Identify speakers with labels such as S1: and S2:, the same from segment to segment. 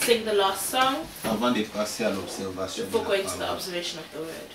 S1: sing the last song
S2: avant de passer à l'observation de
S1: before
S2: la
S1: going to the
S2: parole.
S1: observation of the word.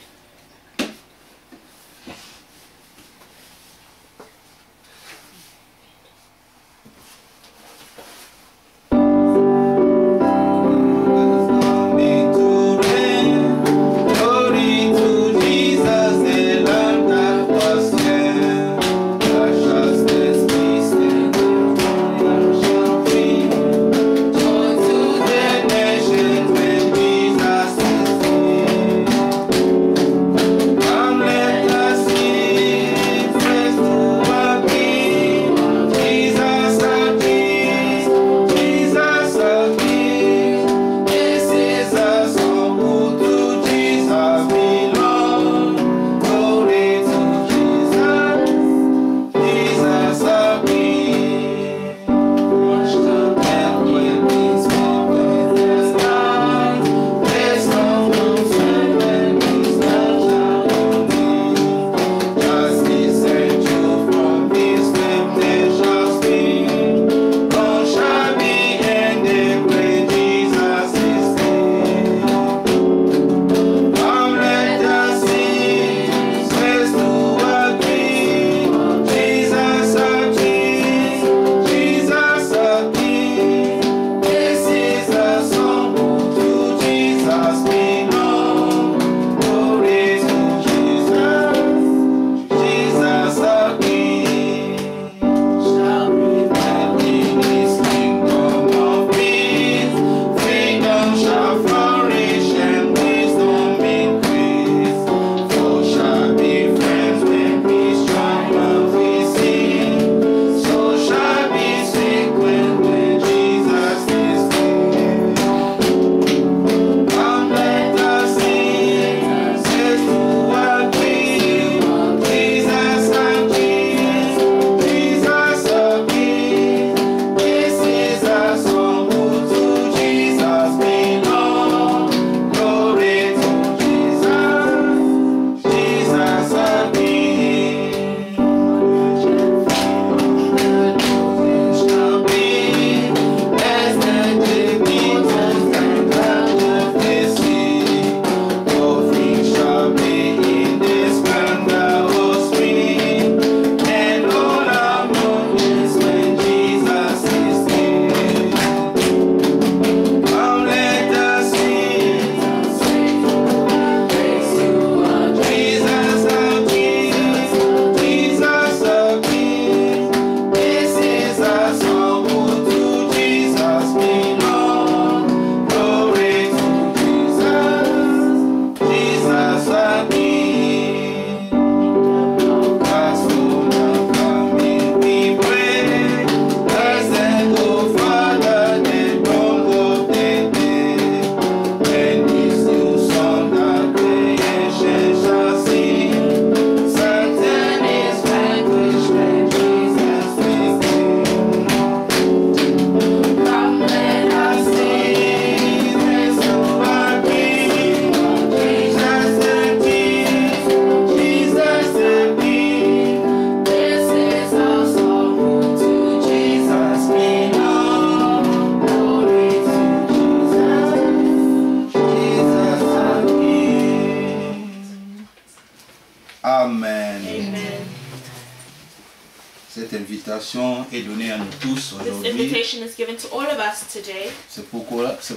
S2: Cette invitation est donnée à nous tous
S1: This
S2: aujourd'hui.
S1: invitation is given to all of us today.
S2: C'est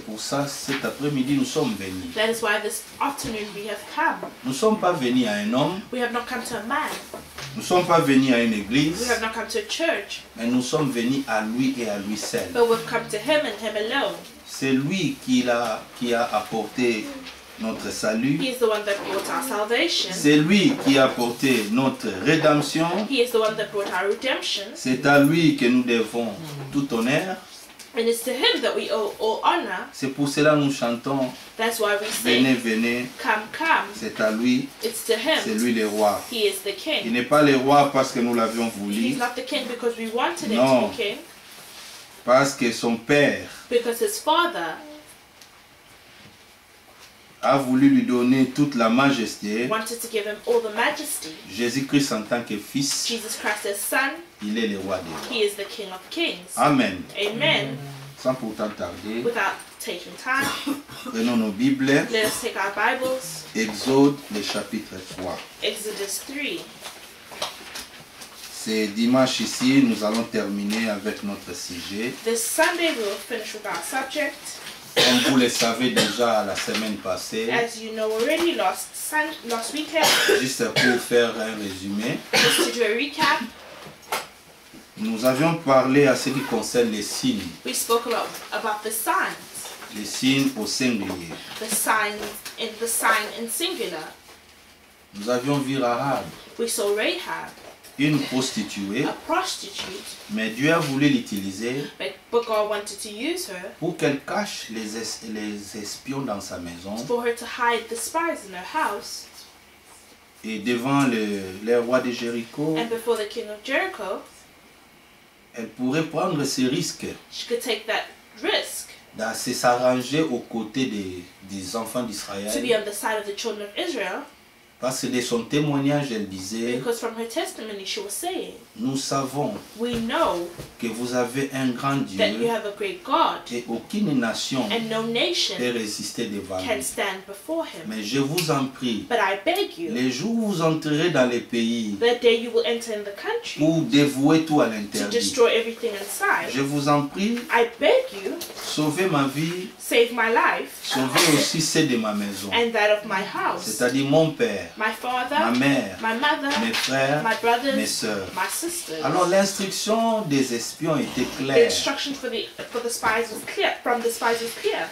S2: pour ça cet après-midi nous sommes venus.
S1: That is why this afternoon we have come.
S2: Nous ne sommes pas venus à un homme,
S1: We have not come to a man.
S2: nous ne sommes pas venus à une
S1: We
S2: église,
S1: have not come to a church.
S2: mais nous sommes venus à lui et à lui seul.
S1: But we've come to him and him alone.
S2: C'est lui qui a apporté notre salut.
S1: He is the one that brought our salvation.
S2: C'est lui qui a apporté notre rédemption.
S1: He is the one that brought our redemption.
S2: C'est à lui que nous devons tout honneur.
S1: And it's to him that we owe all honor.
S2: C'est pour cela que nous chantons
S1: That's why we
S2: venez,
S1: say,
S2: venez.
S1: come, come.
S2: C'est à lui,
S1: It's to
S2: c'est
S1: him.
S2: lui le roi.
S1: He is the
S2: Il
S1: king.
S2: n'est pas le roi parce que nous l'avions
S1: He's
S2: voulu,
S1: not the king because we wanted him
S2: Non.
S1: to be king.
S2: parce que son père
S1: Because his father
S2: a voulu lui donner toute la majesté.
S1: wanted to give him all the majesty.
S2: Jésus-Christ en tant que fils,
S1: Jesus Christ as son,
S2: il est le roi des rois.
S1: he is the king of kings.
S2: Amen.
S1: Amen.
S2: Sans pourtant tarder,
S1: Without taking time.
S2: Prenons nos Bibles.
S1: Let us take our Bibles.
S2: Exode, le chapitre 3.
S1: Exodus 3.
S2: C'est dimanche ici, nous allons terminer avec notre sujet.
S1: This Sunday we will finish with our subject.
S2: Comme vous le savez déjà la semaine passée,
S1: As you know already, last weekend,
S2: juste pour faire un résumé,
S1: just to do a recap,
S2: nous avions parlé à ce qui concerne les signes.
S1: we spoke about the signs.
S2: Les signes au singulier.
S1: The sign in singular.
S2: Nous avions vu Rahab,
S1: We saw Rahab,
S2: une prostituée,
S1: a prostitute,
S2: mais Dieu a voulu l'utiliser
S1: but God wanted to use her
S2: pour qu'elle cache les espions dans sa maison
S1: for her to hide the spies in her house.
S2: et devant les rois de Jéricho,
S1: And before the king of Jericho,
S2: elle pourrait prendre ce risque
S1: she could take that risk
S2: de s'arranger aux côtés des enfants
S1: to be
S2: d'Israël,
S1: on the side of the children of Israel,
S2: parce que de son témoignage, elle disait,
S1: because from her testimony she was saying,
S2: nous savons
S1: we know
S2: que vous avez un grand
S1: that you
S2: Dieu
S1: have a great God,
S2: et aucune nation
S1: and no nation
S2: peut résister devant
S1: can
S2: lui.
S1: stand before him.
S2: Mais je vous en prie,
S1: But I beg you,
S2: les jours où vous entrerez dans les pays
S1: the day you will enter in the country
S2: pour dévouer tout à
S1: to
S2: l'interdit,
S1: destroy everything inside,
S2: je vous en prie,
S1: I beg you,
S2: sauvez ma vie,
S1: save my life
S2: sauvez aussi celle de ma maison,
S1: and that of my house,
S2: c'est-à-dire mon père,
S1: my
S2: ma
S1: father,
S2: mère,
S1: my mother,
S2: mes frères,
S1: my
S2: mes
S1: brothers,
S2: sœurs.
S1: my sisters.
S2: Alors l'instruction des espions était
S1: The
S2: claire.
S1: instruction for the spies was clear. From the spies was clear.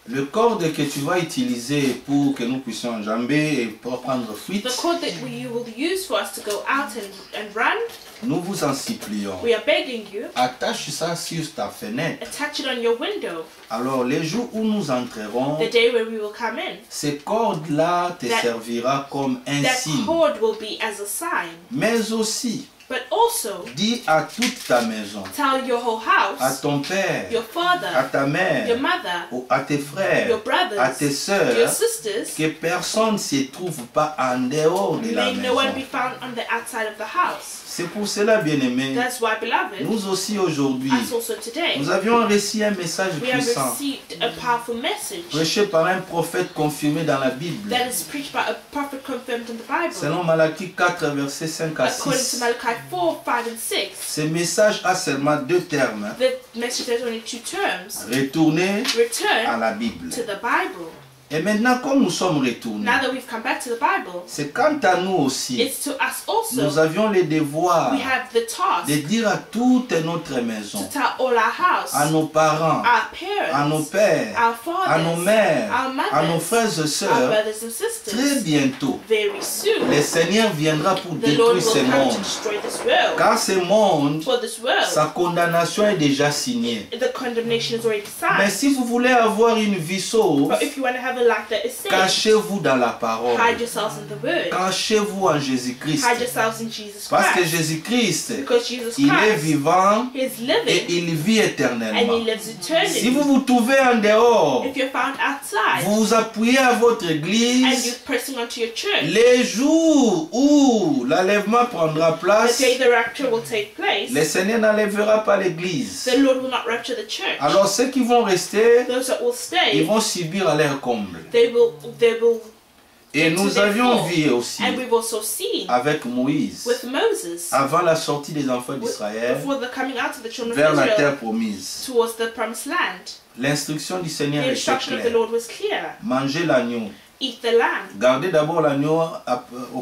S2: Le corde que tu vas utiliser pour que nous puissions enjamber et pour prendre fuite,
S1: The cord that you will use for us to go out and run,
S2: nous vous en supplions.
S1: we are begging you,
S2: Attache ça sur ta fenêtre.
S1: attach it on your window.
S2: Alors les jours où nous entrerons,
S1: The day where we will come in,
S2: ces cordes-là te
S1: That-
S2: servira comme un
S1: that
S2: signe.
S1: cord will be as a sign.
S2: Mais aussi,
S1: But also,
S2: dis à toute ta maison,
S1: tell your whole
S2: à
S1: house,
S2: ton père,
S1: your
S2: à
S1: father,
S2: ta mère,
S1: your mother,
S2: à tes frères,
S1: your
S2: à
S1: brothers,
S2: tes
S1: your
S2: sœurs,
S1: sisters,
S2: que personne ne se trouve pas en dehors de la
S1: may no one be
S2: maison.
S1: found on the outside of the house.
S2: C'est pour cela, bien-aimés,
S1: That's why, beloved,
S2: nous aussi aujourd'hui,
S1: as also today,
S2: nous avions reçu un message
S1: we have
S2: puissant,
S1: received a powerful message
S2: prêché par un prophète confirmé dans la Bible,
S1: that is preached by a prophet confirmed in the Bible.
S2: selon Malachie 4, versets 5 à
S1: According to
S2: 6.
S1: Malachi 4, 5 and 6,
S2: Ce message a seulement deux termes,
S1: the message has only two terms.
S2: retourner à
S1: Return
S2: la Bible.
S1: to the Bible.
S2: Et maintenant, comme nous sommes retournés,
S1: Now that we've come back to the Bible,
S2: c'est quant à nous aussi,
S1: it's to us
S2: nous
S1: also.
S2: avions le devoir
S1: We have the task
S2: de dire à toute notre
S1: to
S2: maison,
S1: tell all our house,
S2: à nos parents,
S1: our
S2: à nos
S1: parents,
S2: pères,
S1: our
S2: à nos
S1: fathers,
S2: mères,
S1: our
S2: à nos
S1: mothers,
S2: frères et
S1: our
S2: sœurs,
S1: brothers and
S2: très
S1: sisters.
S2: bientôt,
S1: Very soon,
S2: le Seigneur viendra pour
S1: the Lord
S2: détruire ce
S1: will come to
S2: monde.
S1: destroy this world.
S2: Car ce monde,
S1: For this world,
S2: sa condamnation est déjà signée.
S1: the condemnation is already
S2: Mais
S1: signed.
S2: si vous voulez avoir une vie sauve,
S1: But if you want to have a life that is saved,
S2: cachez-vous dans la parole.
S1: hide yourselves in the Word.
S2: Cachez-vous en Jésus-Christ.
S1: Hide yourselves in Jesus
S2: Parce que
S1: Christ.
S2: Jésus-Christ,
S1: Because Jesus
S2: il est
S1: Christ
S2: vivant
S1: is
S2: et
S1: living
S2: il vit
S1: and He
S2: éternellement.
S1: lives
S2: Si
S1: eternally.
S2: vous vous trouvez en dehors,
S1: If you're found outside
S2: vous vous appuyez à votre
S1: and
S2: église,
S1: you're pressing onto your church,
S2: les jours où l'enlèvement prendra
S1: the
S2: place,
S1: day the rapture will take place,
S2: le Seigneur n'enlèvera pas l'église.
S1: the Lord will not rapture the church.
S2: Alors ceux qui vont rester,
S1: Those that will
S2: ils
S1: stay,
S2: vont subir à leur comble.
S1: they will,
S2: Et nous avions vu aussi
S1: and we've also seen
S2: avec Moïse,
S1: with Moses,
S2: avant la sortie des enfants d'Israël
S1: before the coming out of the children
S2: vers
S1: of
S2: la
S1: Israel
S2: terre promise,
S1: towards the promised land,
S2: l'instruction du
S1: the
S2: Seigneur était
S1: instruction of the
S2: claire.
S1: Lord was clear.
S2: Mangez l'agneau.
S1: Eat the lamb.
S2: Gardez d'abord l'agneau au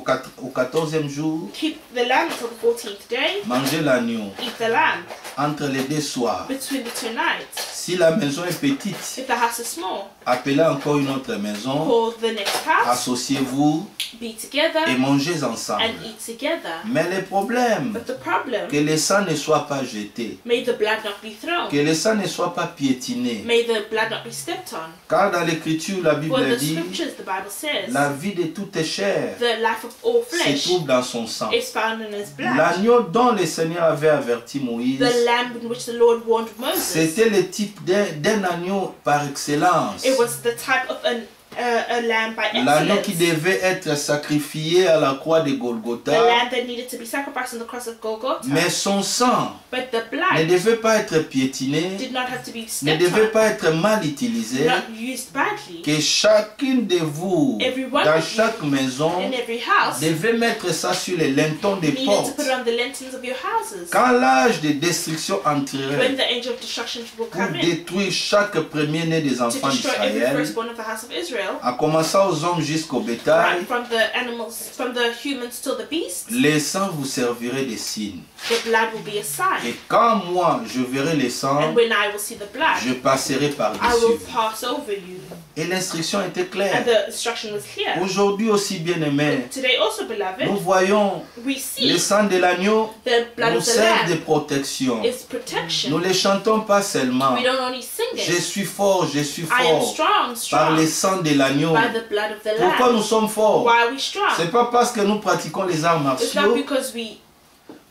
S2: 14e jour.
S1: Keep the lamb until the 14th day.
S2: Mangez l'agneau
S1: Eat the lamb
S2: entre les deux soirs.
S1: between the two nights.
S2: Si la maison est petite,
S1: If the house is small,
S2: appelez encore une autre maison.
S1: call the next house,
S2: Associez-vous
S1: be together,
S2: et mangez ensemble.
S1: and eat together.
S2: Mais le problème,
S1: But the problem,
S2: que le sang ne soit pas jeté,
S1: may the blood not be thrown.
S2: que le sang ne soit pas piétiné.
S1: May the blood not be stepped on.
S2: Car dans l'écriture, la
S1: For
S2: Bible
S1: the
S2: dit,
S1: scriptures, the Bible says,
S2: la vie de toute chair
S1: the life of all
S2: se
S1: flesh
S2: trouve dans son sang.
S1: is found in his blood.
S2: L'agneau dont le Seigneur avait averti Moïse,
S1: The lamb in which the Lord warned Moses,
S2: c'était le type d'un agneau par excellence.
S1: it was the type of a lamb by
S2: L'agneau qui
S1: excellence.
S2: devait être sacrifié à la croix de
S1: The
S2: Golgotha.
S1: lamb that needed to be sacrificed on the cross of Golgotha.
S2: Mais son sang
S1: But the
S2: ne
S1: blood
S2: devait pas être piétiné,
S1: did not have to be
S2: ne
S1: stepped
S2: devait
S1: on,
S2: pas être mal utilisé.
S1: not used badly.
S2: Que chacune de vous,
S1: Every one
S2: dans
S1: of you,
S2: chaque maison,
S1: In every house,
S2: devait mettre ça sur les lintons des
S1: you needed to
S2: portes.
S1: put it on the lintels of your houses.
S2: Quand l'âge de destruction
S1: When
S2: entrerait
S1: the angel of destruction will
S2: pour
S1: come in
S2: détruire chaque premier-né des
S1: to
S2: enfants
S1: destroy every
S2: d'Israël,
S1: firstborn of the house of Israel,
S2: en commençant aux hommes jusqu'au bétail,
S1: right from the animals, from the humans till the beasts,
S2: les sangs vous serviraient de signes.
S1: the blood will be a sign.
S2: Et quand moi je verrai les sangs,
S1: And when I will see the blood,
S2: je passerai
S1: I
S2: par-dessus
S1: will
S2: vous.
S1: pass over you.
S2: Et l'instruction était
S1: And
S2: claire.
S1: the instruction was clear.
S2: Aujourd'hui aussi, bien-aimés,
S1: Today also,
S2: nous
S1: beloved,
S2: voyons
S1: we
S2: le
S1: see
S2: sang de l'agneau
S1: the blood
S2: nous
S1: of the
S2: sert de
S1: lamb
S2: protection.
S1: is
S2: Nous
S1: protection.
S2: ne les chantons pas seulement.
S1: We don't only sing
S2: Je
S1: it.
S2: suis fort, je suis
S1: I am
S2: fort.
S1: strong,
S2: Par le
S1: strong
S2: sang de l'agneau.
S1: by the blood of the
S2: Pourquoi
S1: lamb.
S2: nous sommes forts?
S1: Why are we strong?
S2: C'est pas parce que nous pratiquons les arts
S1: It's not
S2: martiaux.
S1: because we.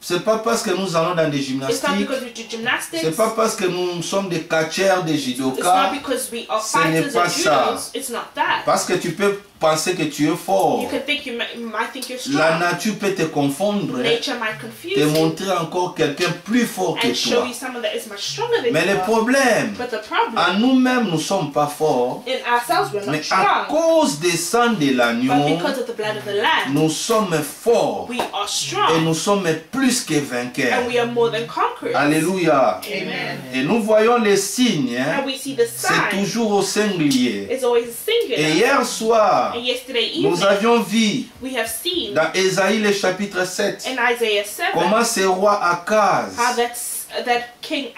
S2: C'est pas parce que nous allons dans des
S1: It's not
S2: gymnastiques.
S1: because we do gymnastics.
S2: C'est pas parce que nous sommes des catcheurs, des
S1: It's not
S2: judokas.
S1: because we are
S2: Ce n'est
S1: fighters
S2: pas
S1: or
S2: ça.
S1: judos. It's not that.
S2: Parce que tu peux penser que tu es fort.
S1: You can think you might think you're
S2: La
S1: strong.
S2: nature peut te confondre,
S1: Nature might confuse
S2: te
S1: you
S2: montrer encore quelqu'un plus fort que
S1: and show
S2: toi.
S1: you someone that is much stronger than
S2: Mais
S1: you
S2: le
S1: are.
S2: problème,
S1: But the problem,
S2: en nous-mêmes, nous ne sommes pas forts.
S1: in ourselves, we're
S2: Mais
S1: not
S2: à
S1: strong.
S2: cause des sangs de
S1: But
S2: l'agneau,
S1: because of the blood of the Lamb,
S2: nous sommes forts.
S1: we are
S2: Et
S1: strong
S2: nous sommes plus que vainqueurs.
S1: and we are more than conquerors.
S2: Alléluia.
S1: Amen.
S2: Et nous voyons les signes. Hein.
S1: And we see the
S2: C'est
S1: sign
S2: toujours au singulier.
S1: is always
S2: Et
S1: singular.
S2: hier soir,
S1: And yesterday
S2: nous
S1: evening,
S2: avions vu
S1: we have seen
S2: dans Ésaïe le chapitre 7
S1: in Isaiah 7
S2: comment ce roi Akaz,
S1: how that king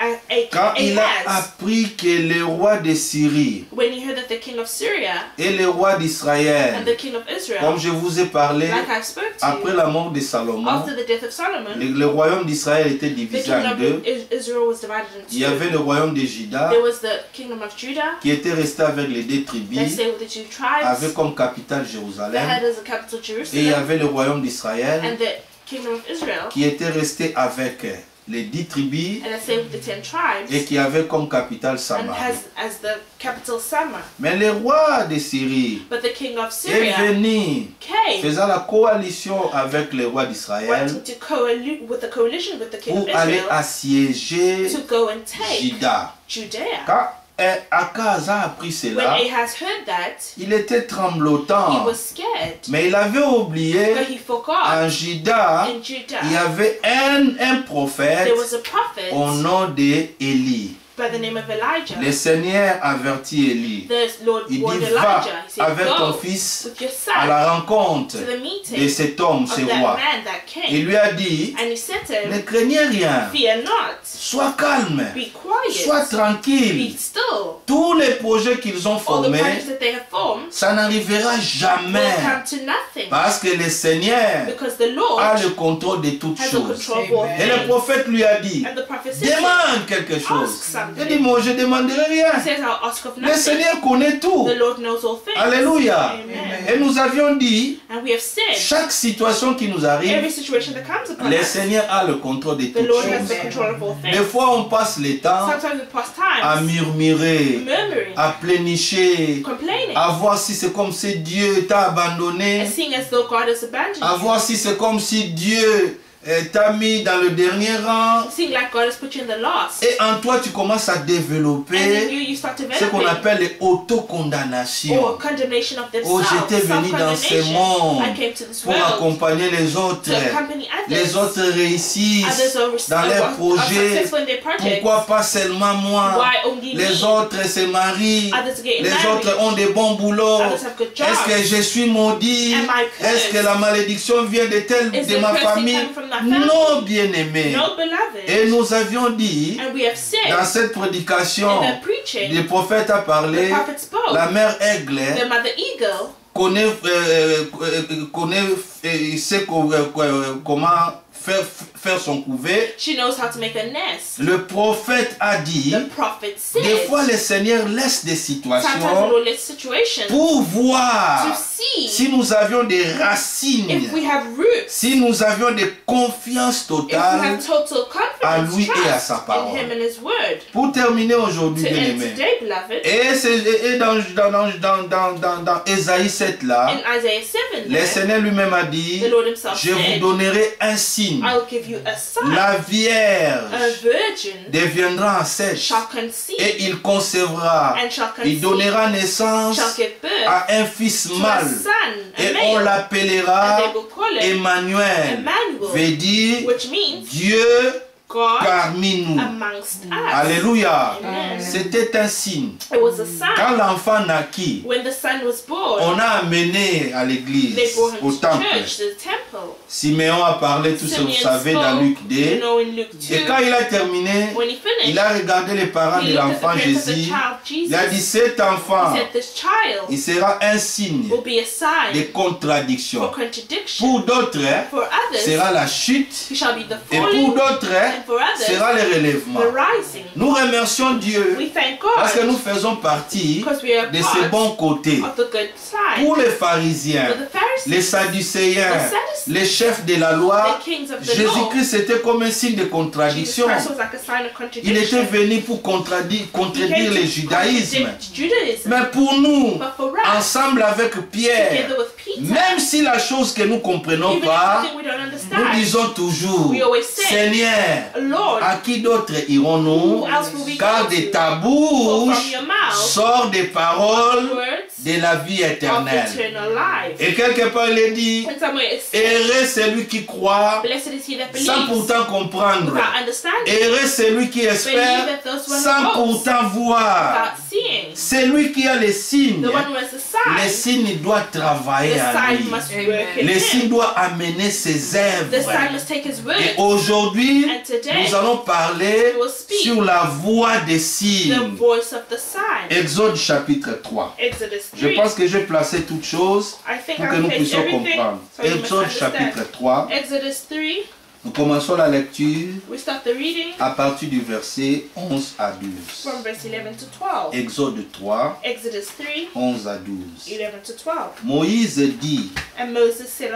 S2: quand il a
S1: Ahaz,
S2: appris que le roi de Syrie
S1: when he heard that the king of Syria
S2: et le roi
S1: and
S2: d'Israël,
S1: the king of Israel,
S2: comme je vous ai parlé,
S1: like I spoke to
S2: après
S1: you,
S2: la mort de Salomon,
S1: after the death of Solomon,
S2: le royaume d'Israël était
S1: the
S2: divisé en
S1: kingdom
S2: deux.
S1: of Israel was divided into
S2: Il y avait le royaume de Juda
S1: There was the kingdom of Judah
S2: qui était resté avec les deux
S1: that
S2: tribus,
S1: stayed with the two tribes,
S2: avec comme capitale
S1: that
S2: Jérusalem.
S1: had as a capital
S2: Et il y
S1: Jerusalem,
S2: avait le royaume d'Israël
S1: and the kingdom of Israel,
S2: qui était resté avec les 10 tribus
S1: and that stayed with the 10
S2: et
S1: tribes,
S2: qui avait comme capitale
S1: and
S2: Samarie.
S1: has as the capital Sama.
S2: Mais le roi de Syrie
S1: But the king of
S2: est
S1: Syria
S2: venu
S1: came,
S2: faisant la coalition avec le roi d'Israël
S1: wanting to with the coalition with the king of
S2: pour aller
S1: Israel
S2: assiéger
S1: to go and take
S2: Juda.
S1: Judea.
S2: Quand Akaz a appris
S1: When
S2: cela,
S1: Ahaz heard that,
S2: il était
S1: he
S2: tremblotant.
S1: was scared,
S2: Mais il avait oublié,
S1: but he forgot
S2: en Juda,
S1: in
S2: il y
S1: Judah
S2: avait un prophète
S1: there was a prophet
S2: au nom d'Élie.
S1: by the name of Elijah.
S2: Le Seigneur avertit Élie.
S1: The Lord
S2: Il
S1: warned
S2: dit, va
S1: Elijah. He said,
S2: avec ton
S1: go
S2: fils
S1: with your
S2: à
S1: son
S2: la rencontre
S1: to the
S2: de
S1: meeting
S2: cet homme,
S1: of
S2: ce
S1: that
S2: roi.
S1: man that came.
S2: Il lui a dit,
S1: And he said to
S2: ne
S1: him,
S2: craignez rien,
S1: fear not,
S2: sois calme,
S1: be quiet,
S2: sois
S1: be
S2: tranquille.
S1: still.
S2: Tous les projets qu'ils ont
S1: All the
S2: formés,
S1: projects that they have formed
S2: ça n'arrivera
S1: will
S2: jamais.
S1: come to nothing
S2: Parce que le Seigneur
S1: because the Lord
S2: a le contrôle de toutes
S1: has the
S2: choses.
S1: control of all
S2: Et le
S1: things.
S2: prophète lui a dit,
S1: And the prophet said, to him,
S2: demande quelque chose.
S1: ask something.
S2: Il dit, moi je ne demanderai
S1: He
S2: rien.
S1: says, I'll ask of
S2: Le
S1: nothing.
S2: Seigneur connaît tout.
S1: The Lord knows all things.
S2: Alléluia.
S1: Amen.
S2: Et nous avions dit,
S1: And we have said,
S2: chaque situation qui nous
S1: every
S2: arrive,
S1: situation that comes upon
S2: le
S1: us,
S2: Seigneur a le contrôle de
S1: the
S2: toutes
S1: Lord has
S2: choses.
S1: the control of all
S2: Des
S1: things.
S2: fois, on passe le temps
S1: Sometimes we pass
S2: à
S1: times
S2: murmurer,
S1: murmuring,
S2: à plénicher,
S1: complaining,
S2: à voir si c'est comme si Dieu t'a abandonné,
S1: and seeing as though God has abandoned
S2: à
S1: you.
S2: voir si c'est comme si Dieu t'a mis dans le dernier rang.
S1: Seeing like God has put you in the last.
S2: Et en toi, tu commences à
S1: And then
S2: développer
S1: you start
S2: ce qu'on
S1: developing
S2: appelle l'autocondamnation.
S1: or condemnation of
S2: Oh,
S1: themselves.
S2: j'étais venu dans ce monde
S1: I came to this
S2: pour
S1: world
S2: accompagner les autres.
S1: to accompany
S2: Les
S1: others.
S2: autres réussissent
S1: Others
S2: dans leurs
S1: are
S2: projets.
S1: successful in their projects.
S2: Pourquoi pas seulement moi?
S1: Why only
S2: Les
S1: me?
S2: autres se marient.
S1: Others get
S2: Les
S1: married.
S2: autres ont des bons boulots.
S1: Others have good jobs.
S2: Est-ce que je suis maudit?
S1: Am I cursed?
S2: Est-ce que la malédiction vient de
S1: Is
S2: de
S1: the
S2: ma
S1: cursing
S2: famille?
S1: coming from my family?
S2: Non, bien-aimé.
S1: No, beloved.
S2: Et nous avions dit,
S1: And we have said
S2: dans cette prédication,
S1: in the preaching,
S2: le prophète a
S1: the
S2: parlé,
S1: prophet spoke,
S2: la mère aigle
S1: the mother eagle
S2: connaît sait comment faire son couvert.
S1: She knows how to make a nest.
S2: Le prophète a dit,
S1: The prophet said,
S2: des fois le Seigneur laisse des
S1: sometimes the
S2: situations
S1: Lord lets situations
S2: pour
S1: to
S2: voir
S1: see
S2: si nous avions des racines,
S1: if we have roots,
S2: si nous avions des confiances
S1: if we
S2: totales
S1: have total
S2: à
S1: confidence,
S2: lui et à sa
S1: trust in
S2: parole.
S1: Him and His Word.
S2: Pour terminer aujourd'hui,
S1: To
S2: bien
S1: end
S2: aimé,
S1: today, beloved,
S2: et dans Ésaïe 7 là,
S1: in Isaiah 7,
S2: le
S1: there,
S2: Seigneur lui-même a dit,
S1: the Lord Himself
S2: je vous
S1: said,
S2: donnerai un signe.
S1: I will give you a sign.
S2: La
S1: A
S2: Vierge
S1: virgin
S2: deviendra enceinte
S1: shall conceive
S2: et il concevra,
S1: and shall
S2: il
S1: conceive,
S2: donnera naissance
S1: shall give birth
S2: à un fils
S1: to a
S2: mâle
S1: son, a
S2: et
S1: male,
S2: on
S1: and
S2: l'appellera
S1: they will call him
S2: Emmanuel,
S1: Emmanuel,
S2: veut dire
S1: which means
S2: Dieu
S1: God
S2: parmi nous.
S1: amongst us.
S2: Alléluia.
S1: Amen.
S2: C'était un signe.
S1: It was a sign.
S2: Quand l'enfant naquit,
S1: When the son was born,
S2: on a amené à l'église,
S1: they brought him
S2: au
S1: to
S2: temple.
S1: church, the temple.
S2: Siméon a parlé, tout ce que vous
S1: Simeon
S2: savez, dans
S1: spoke,
S2: Luc
S1: you
S2: 2.
S1: know, in Luke 2.
S2: Et quand il a terminé,
S1: When he
S2: il
S1: finished,
S2: a regardé les parents
S1: he
S2: de
S1: looked at the
S2: l'enfant
S1: parents of the
S2: Jésus.
S1: child Jesus.
S2: Il a dit, cet enfant,
S1: He said, this child
S2: il sera un signe
S1: will be a sign
S2: de
S1: for
S2: contradiction.
S1: contradiction.
S2: Pour d'autres,
S1: For others,
S2: sera la chute.
S1: he shall be the
S2: Et pour
S1: falling,
S2: d'autres,
S1: and for others,
S2: sera le relèvement.
S1: the rising.
S2: Nous remercions Dieu
S1: We thank
S2: parce que
S1: God
S2: nous faisons partie
S1: because we are
S2: de ces
S1: part
S2: bons côtés.
S1: of the good side.
S2: Pour les
S1: For
S2: pharisiens,
S1: the Pharisees,
S2: les sadducéens,
S1: the Sadducees,
S2: les chefs de la loi,
S1: the kings of the law,
S2: Jésus-Christ était comme un signe de
S1: Jesus
S2: contradiction.
S1: Christ was like a sign of
S2: Il était
S1: contradiction.
S2: venu pour
S1: He
S2: contredire
S1: came
S2: le
S1: to
S2: judaïsme.
S1: contradict Judaism.
S2: Mais pour nous,
S1: But for us,
S2: ensemble avec Pierre,
S1: together with Peter,
S2: même si la chose que nous ne comprenons
S1: even if
S2: pas,
S1: something we don't
S2: nous
S1: understand,
S2: disons toujours,
S1: we always say,
S2: Seigneur,
S1: Lord,
S2: à qui d'autre irons-nous?
S1: who else will we
S2: Car
S1: go
S2: de
S1: to?
S2: ta
S1: For
S2: bouche
S1: from your mouth,
S2: sortent des paroles
S1: words
S2: de la vie
S1: of
S2: éternelle.
S1: eternal life.
S2: Et quelque part, il est dit,
S1: In some way, it's said,
S2: heureux celui qui croit
S1: blessed is he that
S2: sans
S1: believes
S2: pourtant comprendre.
S1: without understanding,
S2: Heureux celui qui espère
S1: believe that those one
S2: sans
S1: who hopes
S2: pourtant voir.
S1: without seeing.
S2: Celui qui a les signes,
S1: The one who has the
S2: les
S1: sign,
S2: signes doit travailler
S1: the
S2: à
S1: sign
S2: lui.
S1: must
S3: Amen.
S1: work in
S2: Les signes
S1: him.
S2: doivent amener ses
S1: The
S2: œuvres.
S1: sign must take his word.
S2: Et aujourd'hui,
S1: And today,
S2: nous allons parler
S1: we will speak
S2: sur la voie des
S1: the
S2: signes.
S1: voice of the sign.
S2: Exode chapitre 3.
S1: Exodus
S2: Je
S1: 3.
S2: pense que j'ai placé toutes choses
S1: I think
S2: pour que
S1: I've
S2: nous
S1: placed
S2: puissions
S1: everything
S2: comprendre.
S1: so you must
S2: Exode
S1: understand.
S2: chapitre 3.
S1: Exodus 3,
S2: Nous commençons la lecture
S1: we start the reading
S2: à partir du verset 11 à 12.
S1: from verse 11 to 12.
S2: Exode 3,
S1: Exodus 3,
S2: 11 à 12.
S1: 11 to 12.
S2: Moïse dit,
S1: And Moses said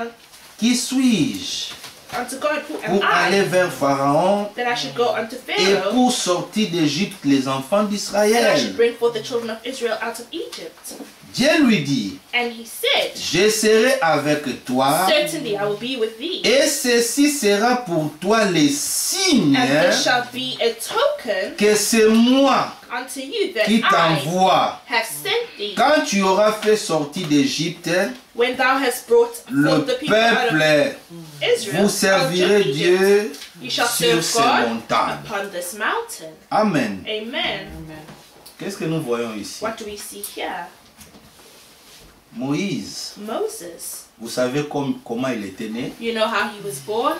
S2: qui suis-je
S1: unto God, who am
S2: pour aller
S1: I,
S2: vers Pharaon
S1: that I should go unto
S2: et
S1: Pharaoh,
S2: pour sortir d'Égypte les enfants
S1: and I should
S2: d'Israël?
S1: bring forth the children of Israel out of Egypt?
S2: Dieu lui dit,
S1: And he said,
S2: je serai avec toi
S1: certainly I will be with thee,
S2: et ceci sera pour toi les signes
S1: and this shall be a token
S2: que c'est moi
S1: unto you that
S2: qui
S1: I
S2: t'envoie.
S1: have sent thee.
S2: Quand tu auras fait sortir d'Égypte
S1: When thou hast brought
S2: le
S1: forth the people out
S2: peuple,
S1: of Israel,
S2: vous servirez
S1: out of Egypt,
S2: Dieu
S1: you shall
S2: sur
S1: serve
S2: ces
S1: God
S2: montagnes.
S1: upon this mountain.
S2: Amen.
S1: Amen.
S2: Qu'est-ce que nous voyons ici?
S1: What do we see here?
S2: Moïse,
S1: Moses.
S2: vous savez comment il était né?
S1: You know how he was born?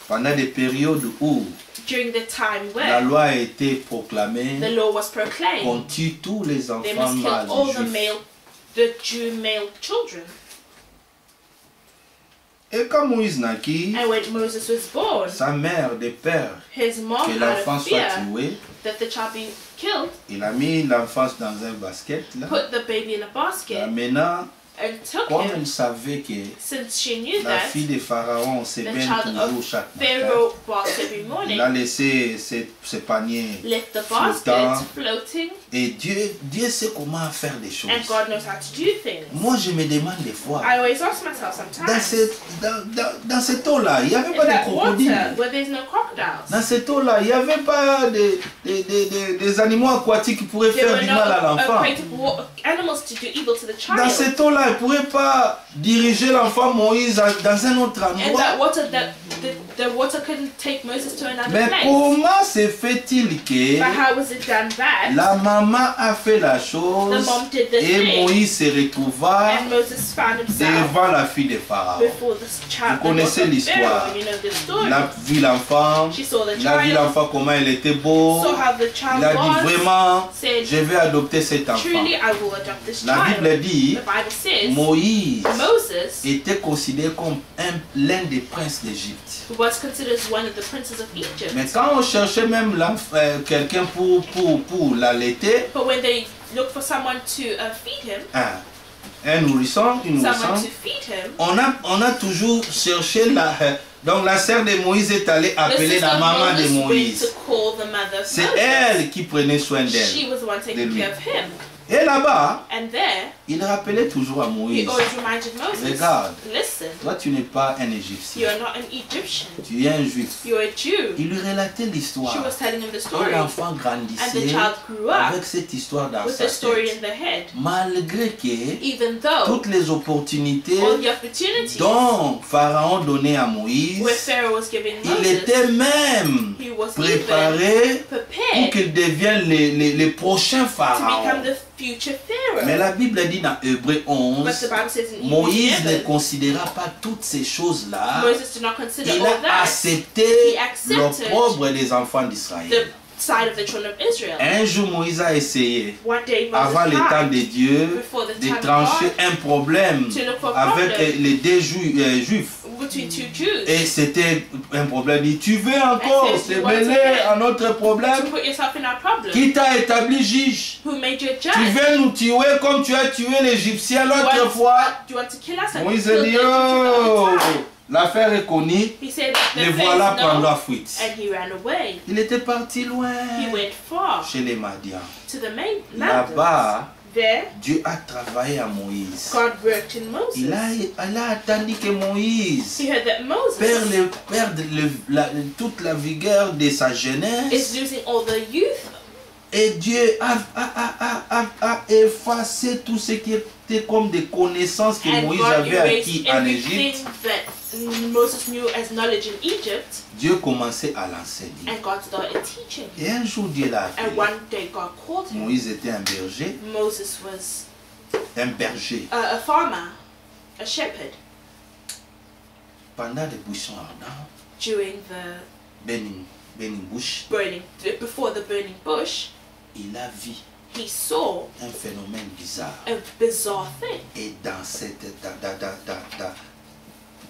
S2: Pendant des périodes où
S1: During the time
S2: la
S1: when
S2: loi a été proclamée,
S1: the law was proclaimed,
S2: qu'on tue tous les
S1: they
S2: enfants
S1: must kill
S2: mâles
S1: all the
S2: juifs.
S1: Jew male children.
S2: Et quand Moïse naquit,
S1: And when Moses was born,
S2: sa mère de peur
S1: his mom,
S2: que
S1: out
S2: l'enfant
S1: of
S2: soit
S1: fear
S2: tué,
S1: that the child be killed,
S2: il a mis l'enfant dans un basket là.
S1: put the baby in a basket
S2: Maintenant,
S1: and took
S2: comme
S1: him.
S2: il savait que
S1: Since she knew
S2: la
S1: that
S2: fille de Pharaon se
S1: the
S2: baigne
S1: child
S2: toujours
S1: of
S2: chaque matin,
S1: Pharaoh bath every
S2: il
S1: morning,
S2: a laissé ses paniers
S1: left the
S2: flottant.
S1: basket floating,
S2: Et Dieu sait comment faire des choses.
S1: and God knows how to do things.
S2: Moi, je me demande des fois,
S1: I always ask myself
S2: dans
S1: sometimes,
S2: dans cette eau-là, il n'y avait
S1: in
S2: pas de
S1: that
S2: crocodile.
S1: water where there's no crocodiles,
S2: Dans cette eau-là, il n'y avait pas des animaux aquatiques qui pourraient
S1: there
S2: faire
S1: were
S2: du
S1: no
S2: mal à l'enfant.
S1: aquatic animals to do evil to the
S2: Dans
S1: child.
S2: cette eau-là, il ne pourrait pas diriger l'enfant Moïse dans un autre
S1: And that
S2: endroit.
S1: water, the water couldn't take Moses to another
S2: Mais
S1: place.
S2: comment se fait-il que
S1: But how was it done that
S2: la maman a fait la
S1: the
S2: chose
S1: mom did the
S2: et
S1: thing,
S2: Moïse se retrouva
S1: and Moses found himself
S2: devant la fille de Pharaon?
S1: before this child?
S2: Vous connaissez
S1: the daughter of
S2: l'histoire.
S1: Pharaoh? You know the story.
S2: Il a vu l'enfant,
S1: She saw the
S2: il a vu
S1: child,
S2: l'enfant comment il était beau.
S1: saw how the child
S2: Il a dit
S1: was,
S2: vraiment,
S1: said,
S2: je vais adopter cet enfant.
S1: truly I will adopt this
S2: La
S1: child.
S2: Bible dit,
S1: The Bible says is,
S2: Moïse
S1: Moses
S2: était considéré comme l'un des princes d'Égypte.
S1: was considered one of the princes of Egypt.
S2: Mais quand on cherchait même quelqu'un pour l'allaiter,
S1: But when they looked for someone to feed him,
S2: un nourrisson, une
S1: someone
S2: nourrisson,
S1: to feed him,
S2: on a toujours cherché donc la sœur de Moïse est allée
S1: the
S2: appeler
S1: sister
S2: la
S1: of
S2: maman de
S1: Moses went
S2: Moïse.
S1: to call the mother of
S2: C'est
S1: Moses.
S2: elle qui prenait soin
S1: She
S2: d'elle.
S1: was the one taking
S2: lui.
S1: care of him.
S2: Et là-bas,
S1: And there,
S2: il rappelait toujours à
S1: he
S2: Moïse,
S1: always reminded Moses,
S2: regarde,
S1: listen,
S2: toi tu n'es pas un
S1: you
S2: Égyptien,
S1: are not an Egyptian,
S2: tu es un Juif.
S1: you're a Jew.
S2: Il lui relatait
S1: She
S2: l'histoire.
S1: was telling him the
S2: Et
S1: story.
S2: l'enfant
S1: And the
S2: grandissait
S1: child grew up
S2: avec cette histoire dans
S1: with
S2: sa
S1: the story
S2: tête.
S1: in the head.
S2: Malgré que
S1: Even though
S2: toutes les opportunités
S1: all the opportunities
S2: dont Pharaon donnait à
S1: where
S2: Moïse,
S1: Pharaoh was giving
S2: il
S1: Moses,
S2: était même
S1: he was
S2: préparé pour
S1: prepared
S2: qu'il devienne les prochains
S1: to
S2: pharaons.
S1: become the future Pharaoh.
S2: Mais la Bible dit dans Hébreux
S1: But
S2: 11,
S1: the Bible says in
S2: Moïse
S1: Hebrews
S2: ne
S1: 11,
S2: considéra pas toutes ces choses-là.
S1: Moses did not consider
S2: Il
S1: all
S2: a
S1: that
S2: accepté
S1: He accepted
S2: l'opprobre des enfants
S1: the
S2: d'Israël.
S1: side of the children of Israel.
S2: Un jour, Moïse a essayé,
S1: One day
S2: avant le
S1: Moses
S2: temps
S1: tried
S2: de Dieu,
S1: before the
S2: de
S1: time of
S2: trancher
S1: God
S2: un problème
S1: to look for a
S2: avec
S1: problem
S2: les deux Juifs.
S1: between two Jews.
S2: Et c'était un problème. Il dit, tu veux encore
S1: I
S2: se
S1: said, you want to
S2: mêler
S1: get-
S2: à notre
S1: To
S2: problème?
S1: put yourself in our problem.
S2: Qui t'a établi juge?
S1: Who made you a
S2: Tu
S1: judge?
S2: veux nous tuer comme tu as tué l'Égyptien l'autre fois?
S1: Do you want to kill us? And
S2: Moïse
S1: kill
S2: dit,
S1: the Egyptians
S2: oh,
S1: at the time?
S2: l'affaire est connue.
S1: He said, the
S2: Les
S1: face
S2: voilà prendre
S1: no,
S2: la fuite.
S1: and he ran away.
S2: Il était parti loin
S1: He went far
S2: chez les Madians.
S1: to the main mountains.
S2: Là-bas,
S1: There,
S2: Dieu a travaillé à Moïse.
S1: God worked in Moses.
S2: Il a attendu que Moïse
S1: He heard that Moses
S2: perde toute la vigueur de sa
S1: is
S2: jeunesse.
S1: losing all the youth,
S2: Et Dieu a effacé tout ce qui était comme des connaissances que
S1: and
S2: Moïse
S1: God
S2: avait
S1: erased
S2: acquis en
S1: everything
S2: Égypte.
S1: that Moses knew as knowledge in Egypt,
S2: Dieu commençait à l'enseigner.
S1: and God started teaching.
S2: Et un jour, Dieu l'a
S1: And
S2: appelé.
S1: one day God called him.
S2: Moïse était un berger.
S1: Moses was
S2: Un berger.
S1: a farmer, a shepherd,
S2: Pendant les buissons ardents,
S1: during the
S2: burning bush,
S1: before the burning bush.
S2: il a vu
S1: He saw
S2: un phénomène bizarre.
S1: a bizarre thing,
S2: Et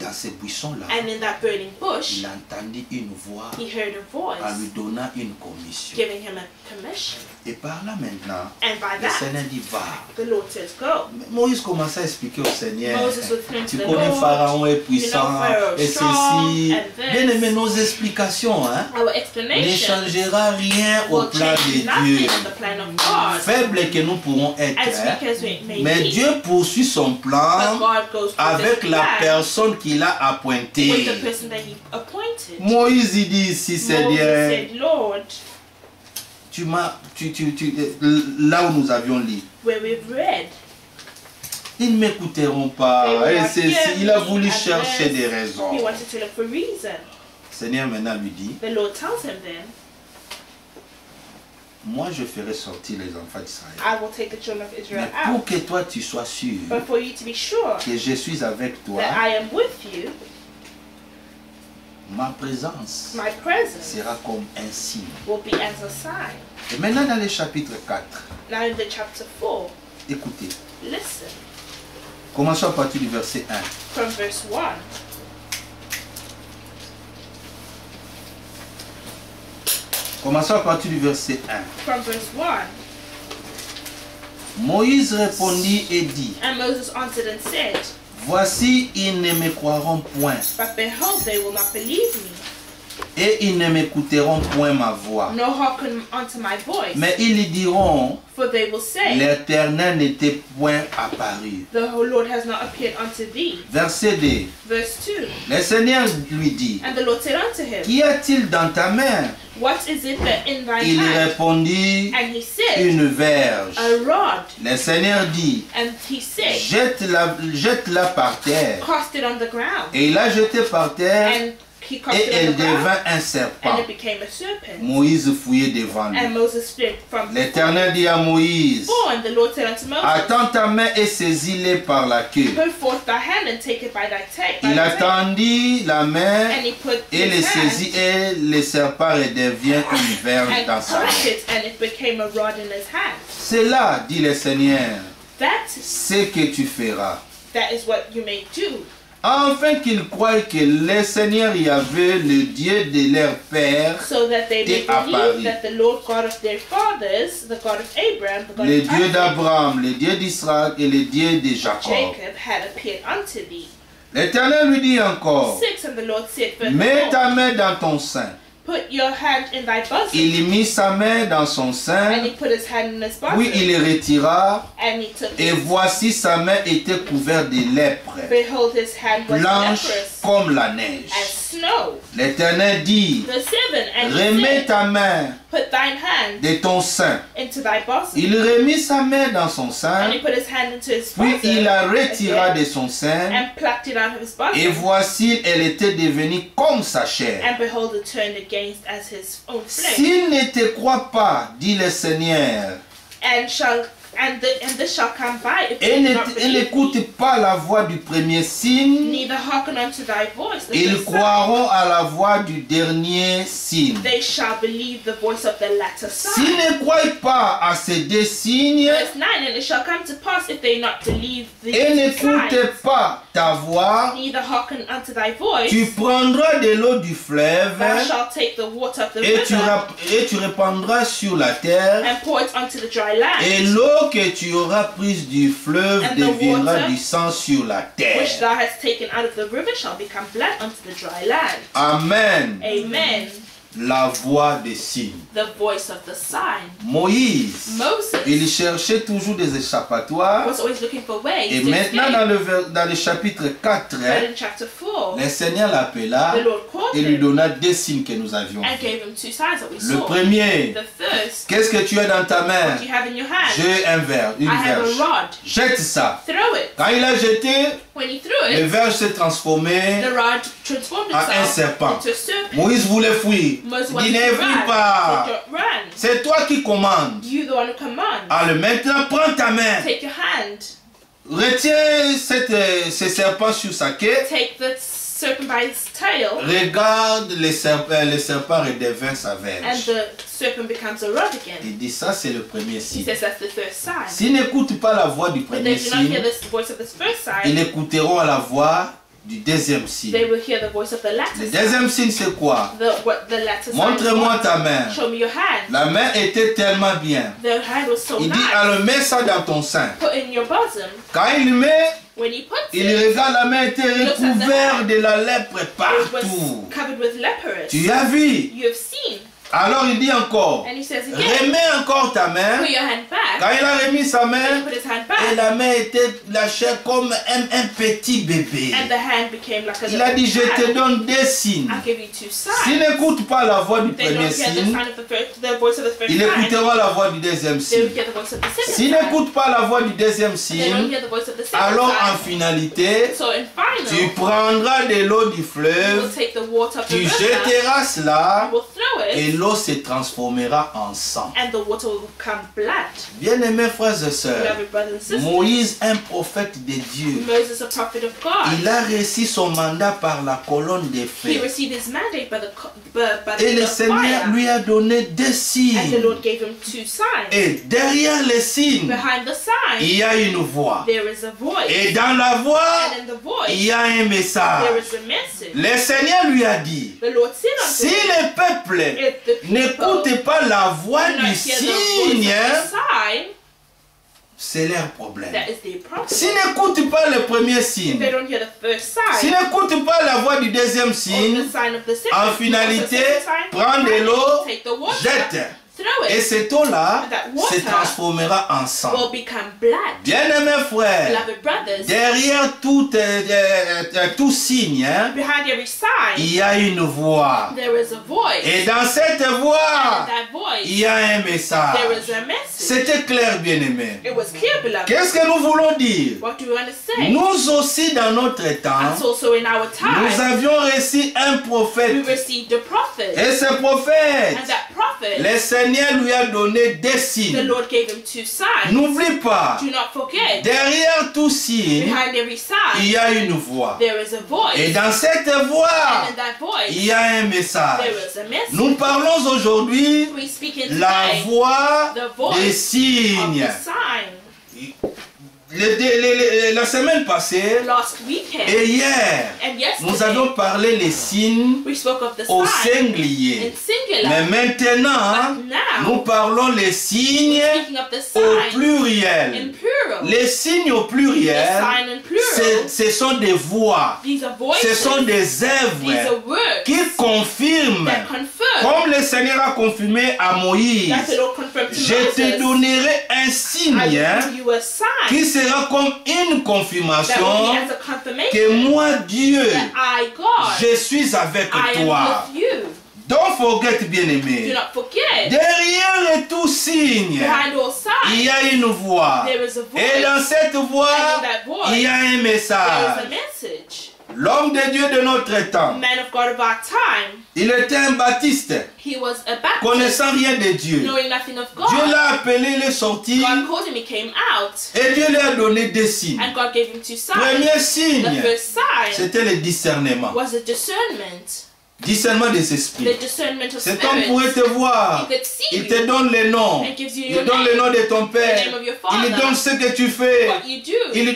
S2: dans ces buissons-là,
S1: and in that burning bush,
S2: il entendit une voix
S1: he heard a voice
S2: en lui donnant une commission.
S1: giving him a commission.
S2: Et par là maintenant,
S1: And by
S2: le
S1: that,
S2: Seigneur dit va.
S1: the Lord says, "Go."
S2: Moïse commençait à expliquer au Seigneur.
S1: Moses was praying to
S2: Tu
S1: the
S2: connais
S1: Lord.
S2: Pharaon est puissant
S1: Pharaoh
S2: et
S1: strong,
S2: ceci.
S1: and this.
S2: Bien aimé, nos explications
S1: Our
S2: ne
S1: explanation
S2: changera rien au
S1: will
S2: plan
S1: change
S2: de
S1: nothing
S2: Dieu.
S1: in the plan of God.
S2: Faible que nous pourrons être,
S1: As weak as we may
S2: mais
S1: be,
S2: Dieu poursuit son
S1: but
S2: plan
S1: God goes through
S2: avec
S1: this
S2: la
S1: plan
S2: personne qu'il a appointée.
S1: with the person that He appointed.
S2: Moïse il dit ici,
S1: Moses
S2: Seigneur,
S1: said, "Lord,
S2: là où nous avions lu,
S1: where we've read,
S2: ils ne m'écouteront pas.
S1: They will
S2: Et
S1: not
S2: ceci,
S1: hear
S2: il a
S1: me,
S2: voulu
S1: and
S2: chercher
S1: this."
S2: des raisons.
S1: He wanted to look for reason.
S2: Seigneur maintenant lui dit,
S1: The Lord tells him then,
S2: moi je ferai sortir les enfants d'Israël.
S1: "I will take the children of
S2: Mais
S1: Israel
S2: pour
S1: out,
S2: que toi tu sois sûr
S1: but for you to be sure
S2: que je suis avec toi,
S1: that I am with you,
S2: ma présence
S1: my presence
S2: sera comme un signe.
S1: will be as a sign."
S2: Et maintenant dans le chapitre 4,
S1: Now in the chapter 4,
S2: écoutez,
S1: listen,
S2: commençons à partir du verset 1.
S1: from verse 1.
S2: Commençons à partir du verset 1.
S1: From verse 1.
S2: Moïse répondit et dit,
S1: And Moses answered and said,
S2: voici, ils ne me croiront point,
S1: "But behold, they will not believe me,
S2: et ils ne m'écouteront point ma voix.
S1: nor hearken unto my voice.
S2: Mais ils lui diront,
S1: For they will say,
S2: l'Éternel n'était point apparu.
S1: The Lord has not appeared unto thee."
S2: Verset 2.
S1: Verse 2.
S2: Le Seigneur lui dit,
S1: And the Lord said unto him,
S2: qu'y a-t-il dans ta main?
S1: "What is it that in thy
S2: Il
S1: hand?"
S2: répondit,
S1: And he said,
S2: une verge.
S1: "A rod."
S2: Le Seigneur dit,
S1: And he said,
S2: jette-la par terre.
S1: "Cast it on the ground."
S2: Et il l'a jeté par terre
S1: And he cast
S2: et
S1: it on
S2: elle
S1: the ground,
S2: devint un
S1: and
S2: serpent.
S1: it became a serpent.
S2: Moïse fouillait devant lui.
S1: And Moses fled from
S2: L'Éternel dit à Moïse,
S1: before, and the Lord said unto Moses,
S2: attends ta main et saisis-les par la queue.
S1: "Put forth thy hand and take it by thy tail."
S2: Il attendit la main
S1: And he put
S2: et les
S1: his hand
S2: saisit et le serpent redevient une verge
S1: and
S2: dans sa main.
S1: crushed it, and it became a rod in his hand.
S2: C'est là, dit le Seigneur, ce que tu feras.
S1: that is what you may do.
S2: Afin qu'ils croient que le Seigneur Yahvé, le Dieu de leur père,
S1: So that they may
S2: t'est apparu.
S1: believe that the Lord God of their fathers, the God of Abraham, the God
S2: Le
S1: of
S2: Dieu
S1: Isaac,
S2: d'Abraham, le Dieu d'Israël et le Dieu de Jacob.
S1: Jacob, had appeared unto thee.
S2: L'Éternel lui dit encore,
S1: 6, and the Lord said
S2: mets
S1: furthermore,
S2: ta main dans ton sein.
S1: put your hand in thy bosom.
S2: Il mit sa main dans son
S1: And
S2: sein,
S1: he put his hand in his bosom.
S2: puis il retira,
S1: And he took
S2: et
S1: his,
S2: voici sa main était couverte de lèpre,
S1: behold, his hand was
S2: blanche
S1: leprous
S2: comme la neige.
S1: as snow.
S2: L'Éternel dit,
S1: The 7, and he
S2: remets
S1: said,
S2: ta main
S1: put thine hand
S2: de ton sein.
S1: into thy bosom.
S2: Il remit sa main dans son
S1: And
S2: sein,
S1: he put his hand into his
S2: puis
S1: bosom
S2: il la retira
S1: again,
S2: de son sein,
S1: and plucked it out of his
S2: et
S1: bosom.
S2: voici elle était devenue comme sa chair.
S1: And behold, it turned against as his own flesh.
S2: S'il ne te croit pas, dit le Seigneur,
S1: And this shall come by if
S2: et
S1: they do not believe thee,
S2: n'écoute pas la voix du premier signe,
S1: neither hearken unto thy voice. The
S2: ils
S1: first sign.
S2: croiront à la voix du dernier signe.
S1: They shall believe the voice of the latter
S2: S'ils
S1: sign.
S2: ne croient pas à ces deux signes,
S1: Verse 9, and it shall come to pass if they not believe the
S2: et
S1: two
S2: n'écoute
S1: signs,
S2: pas ta voix,
S1: neither hearken unto thy voice,
S2: tu prendras de l'eau du fleuve,
S1: thou shalt take the water of the
S2: et tu
S1: river
S2: répandras sur la terre,
S1: and pour it unto the dry land,
S2: et l'eau que tu auras prise du fleuve
S1: And the
S2: deviendra
S1: water
S2: du sang sur la
S1: which
S2: terre.
S1: thou hast taken out of the river shall become blood unto the dry land.
S2: Amen.
S1: Amen.
S2: La voix des signes.
S1: The voice of the sign.
S2: Moïse,
S1: Moses
S2: il cherchait toujours des échappatoires.
S1: was always looking for ways
S2: Et
S1: to
S2: maintenant,
S1: escape.
S2: dans le chapitre 4,
S1: But in chapter 4,
S2: le Seigneur l'appela
S1: the Lord called
S2: et lui
S1: him
S2: donna deux signes que nous avions.
S1: and gave him 2 signs that we
S2: Le
S1: saw.
S2: premier,
S1: The first,
S2: qu'est-ce que tu as dans ta main?
S1: what you have in your hand,
S2: J'ai un verre, une
S1: I have a
S2: verge.
S1: rod.
S2: Jette ça.
S1: Throw it.
S2: Quand il a jeté,
S1: When he threw
S2: le
S1: it,
S2: verge s'est transformé.
S1: the rod transformed
S2: à un
S1: itself
S2: serpent.
S1: into a serpent.
S2: Moïse voulait fuir.
S1: Moses
S2: Il
S1: wanted
S2: dit, ne
S1: to
S2: fuis
S1: run.
S2: pas.
S1: Said, "Don't run.
S2: C'est toi qui commandes.
S1: You the one who commands.
S2: Alors maintenant, prends ta main.
S1: Take your hand.
S2: Retiens ce serpent sur sa queue.
S1: Take the serpent by its tail.
S2: Regarde le serpent redevient sa
S1: And
S2: verge.
S1: the serpent becomes a rod again.
S2: Il dit ça, c'est le premier
S1: He
S2: signe.
S1: says that's the first sign.
S2: S'ils n'écoutent pas la voix du
S1: But
S2: premier
S1: they do not hear
S2: signe,
S1: the voice of this first
S2: ils
S1: sign.
S2: écouteront la voix du deuxième
S1: They
S2: signe.
S1: will hear the voice of the latter
S2: Le
S1: sign.
S2: deuxième signe, c'est quoi?
S1: What the latter sign is
S2: Montre-moi
S1: what?
S2: ta main.
S1: Show me your hand.
S2: La main était tellement bien.
S1: The hand was so
S2: Il dit,
S1: nice.
S2: alors mets ça dans ton sein.
S1: Put in your bosom.
S2: Quand il met,
S1: When he puts
S2: il
S1: it,
S2: regarde, la main était recouverte de la lèpre
S1: it was
S2: partout.
S1: covered with leprous.
S2: Tu as vu?
S1: You have seen.
S2: Alors il dit encore,
S1: And he says again,
S2: remets encore ta main.
S1: put your hand back.
S2: Quand il a remis sa
S1: And he
S2: main,
S1: put his hand
S2: et
S1: back.
S2: la main était la chair comme un petit bébé.
S1: And the hand became like a
S2: Il a dit, je
S1: little
S2: te
S1: hand.
S2: donne des signes.
S1: I'll give you 2
S2: S'ils
S1: signs.
S2: n'écoutent pas la voix du
S1: They don't
S2: premier
S1: hear the
S2: signe,
S1: sign of the voice of the first
S2: ils
S1: sign.
S2: écouteront la voix du deuxième
S1: They will
S2: signe.
S1: hear the voice of the second
S2: S'ils
S1: sign.
S2: n'écoutent pas la voix du deuxième
S1: They don't
S2: signe,
S1: hear the voice of the second
S2: alors en
S1: sign.
S2: finalité,
S1: So in
S2: tu
S1: final,
S2: prendras de l'eau du
S1: you will
S2: fleuve,
S1: take the water of the
S2: tu
S1: river,
S2: jetteras cela,
S1: you will throw
S2: et
S1: it,
S2: l'eau se transformera en sang.
S1: and the water will become blood.
S2: Bien-aimés frères et sœurs,
S1: Beloved brothers and sisters,
S2: Moïse, un prophète de Dieu,
S1: Moses, a prophet of God,
S2: il a reçu son mandat par la colonne de
S1: he
S2: feu.
S1: received his mandate by the
S2: Et le
S1: of
S2: Seigneur
S1: fire,
S2: lui a donné des
S1: and the
S2: signes.
S1: Lord gave him 2 signs.
S2: Et derrière les signes,
S1: Behind the sign,
S2: il y a une voix.
S1: there is a voice,
S2: Et dans la voix,
S1: and in the voice,
S2: il y a un
S1: there
S2: message.
S1: is a message.
S2: Le Seigneur lui a dit,
S1: The Lord said unto
S2: si
S1: him,
S2: le peuple
S1: if the people
S2: n'écoute pas la voix
S1: do not
S2: du
S1: hear the voice
S2: signe,
S1: of the sign,
S2: c'est leur problème.
S1: that is their problem.
S2: S'ils n'écoutent pas le premier
S1: If
S2: signe,
S1: they don't hear the first
S2: s'ils
S1: sign,
S2: n'écoutent pas la voix du deuxième
S1: or
S2: signe,
S1: the sign of the second,
S2: en
S1: or the
S2: finalité,
S1: second sign,
S2: prends de l'eau,
S1: take the water,
S2: jette.
S1: throw
S2: Et
S1: it,
S2: cette eau-là
S1: That water
S2: se transformera en sang.
S1: will become blood.
S2: Bien-aimés frères,
S1: Beloved brothers,
S2: derrière tout signe, hein,
S1: behind every sign,
S2: il y a une voix.
S1: there is a voice.
S2: Et dans cette
S1: And in
S2: voix,
S1: that voice,
S2: il y a un
S1: there
S2: message.
S1: is a message.
S2: C'était clair, bien-aimés.
S1: It was clear, beloved.
S2: Qu'est-ce que nous voulons dire?
S1: What do we want to say?
S2: Nous aussi, dans notre temps,
S1: And also in our
S2: nous
S1: time,
S2: avions reçu un
S1: we
S2: prophète.
S1: received a prophet.
S2: Et ce prophète,
S1: And that prophet,
S2: le Seigneur lui a donné des
S1: the
S2: signes.
S1: Lord gave him 2 signs.
S2: N'oublie pas,
S1: Do not forget,
S2: derrière tout signe,
S1: behind every
S2: il
S1: sign,
S2: y a une voix.
S1: there is a voice.
S2: Et dans cette voix,
S1: And in that voice,
S2: il y a un message.
S1: there is a message.
S2: Nous parlons aujourd'hui
S1: We speak in
S2: la
S1: today
S2: voix
S1: the voice
S2: des
S1: of
S2: signes.
S1: the sign.
S2: La semaine passée
S1: last weekend
S2: et hier,
S1: and
S2: nous
S1: yesterday,
S2: avons parlé les signes
S1: we spoke of the
S2: au
S1: sign
S2: singulier.
S1: in singular.
S2: Mais maintenant,
S1: But now,
S2: nous parlons les signes
S1: speaking of the
S2: au
S1: sign in
S2: pluriel.
S1: plural.
S2: Les signes au
S1: The
S2: pluriel,
S1: sign in plural.
S2: ce sont des voix,
S1: These are
S2: ce
S1: voices.
S2: sont des
S1: These
S2: œuvres
S1: are words
S2: qui confirment,
S1: that confirm
S2: comme le Seigneur a confirmé à Moïse,
S1: that the Lord confirmed to
S2: je te
S1: Moses.
S2: donnerai un
S1: I
S2: signe
S1: will give you a sign
S2: qui sera comme une
S1: that will
S2: confirmation
S1: be as a confirmation
S2: que moi, Dieu,
S1: that I, God,
S2: je suis avec
S1: I
S2: toi.
S1: am with you.
S2: Don't forget,
S1: Do
S2: bien-aimé,
S1: not forget,
S2: derrière tout signe,
S1: behind all
S2: il y
S1: signs,
S2: a une voix.
S1: there is a voice.
S2: Et dans cette voix,
S1: And in that voice,
S2: il y a un
S1: there is a
S2: message.
S1: message.
S2: L'homme de Dieu de notre temps,
S1: Man of God of our time,
S2: il était un baptiste,
S1: he was a Baptist,
S2: connaissant rien de Dieu.
S1: knowing nothing of
S2: Dieu
S1: God.
S2: l'a appelé, il est sorti,
S1: God called him, he came out,
S2: et Dieu lui a donné des signes.
S1: and God gave him two signs.
S2: Premier
S1: The
S2: signe,
S1: first sign
S2: c'était le discernement.
S1: was a discernment.
S2: Discernement des esprits.
S1: The discernment of
S2: Cet homme pourrait
S1: spirits.
S2: te voir.
S1: He could see
S2: Il
S1: you
S2: te donne les noms.
S1: and gives you
S2: Il
S1: your
S2: donne le
S1: name,
S2: nom de ton
S1: the
S2: père.
S1: name of your
S2: Il
S1: father,
S2: donne ce que tu fais.
S1: what you do,
S2: Il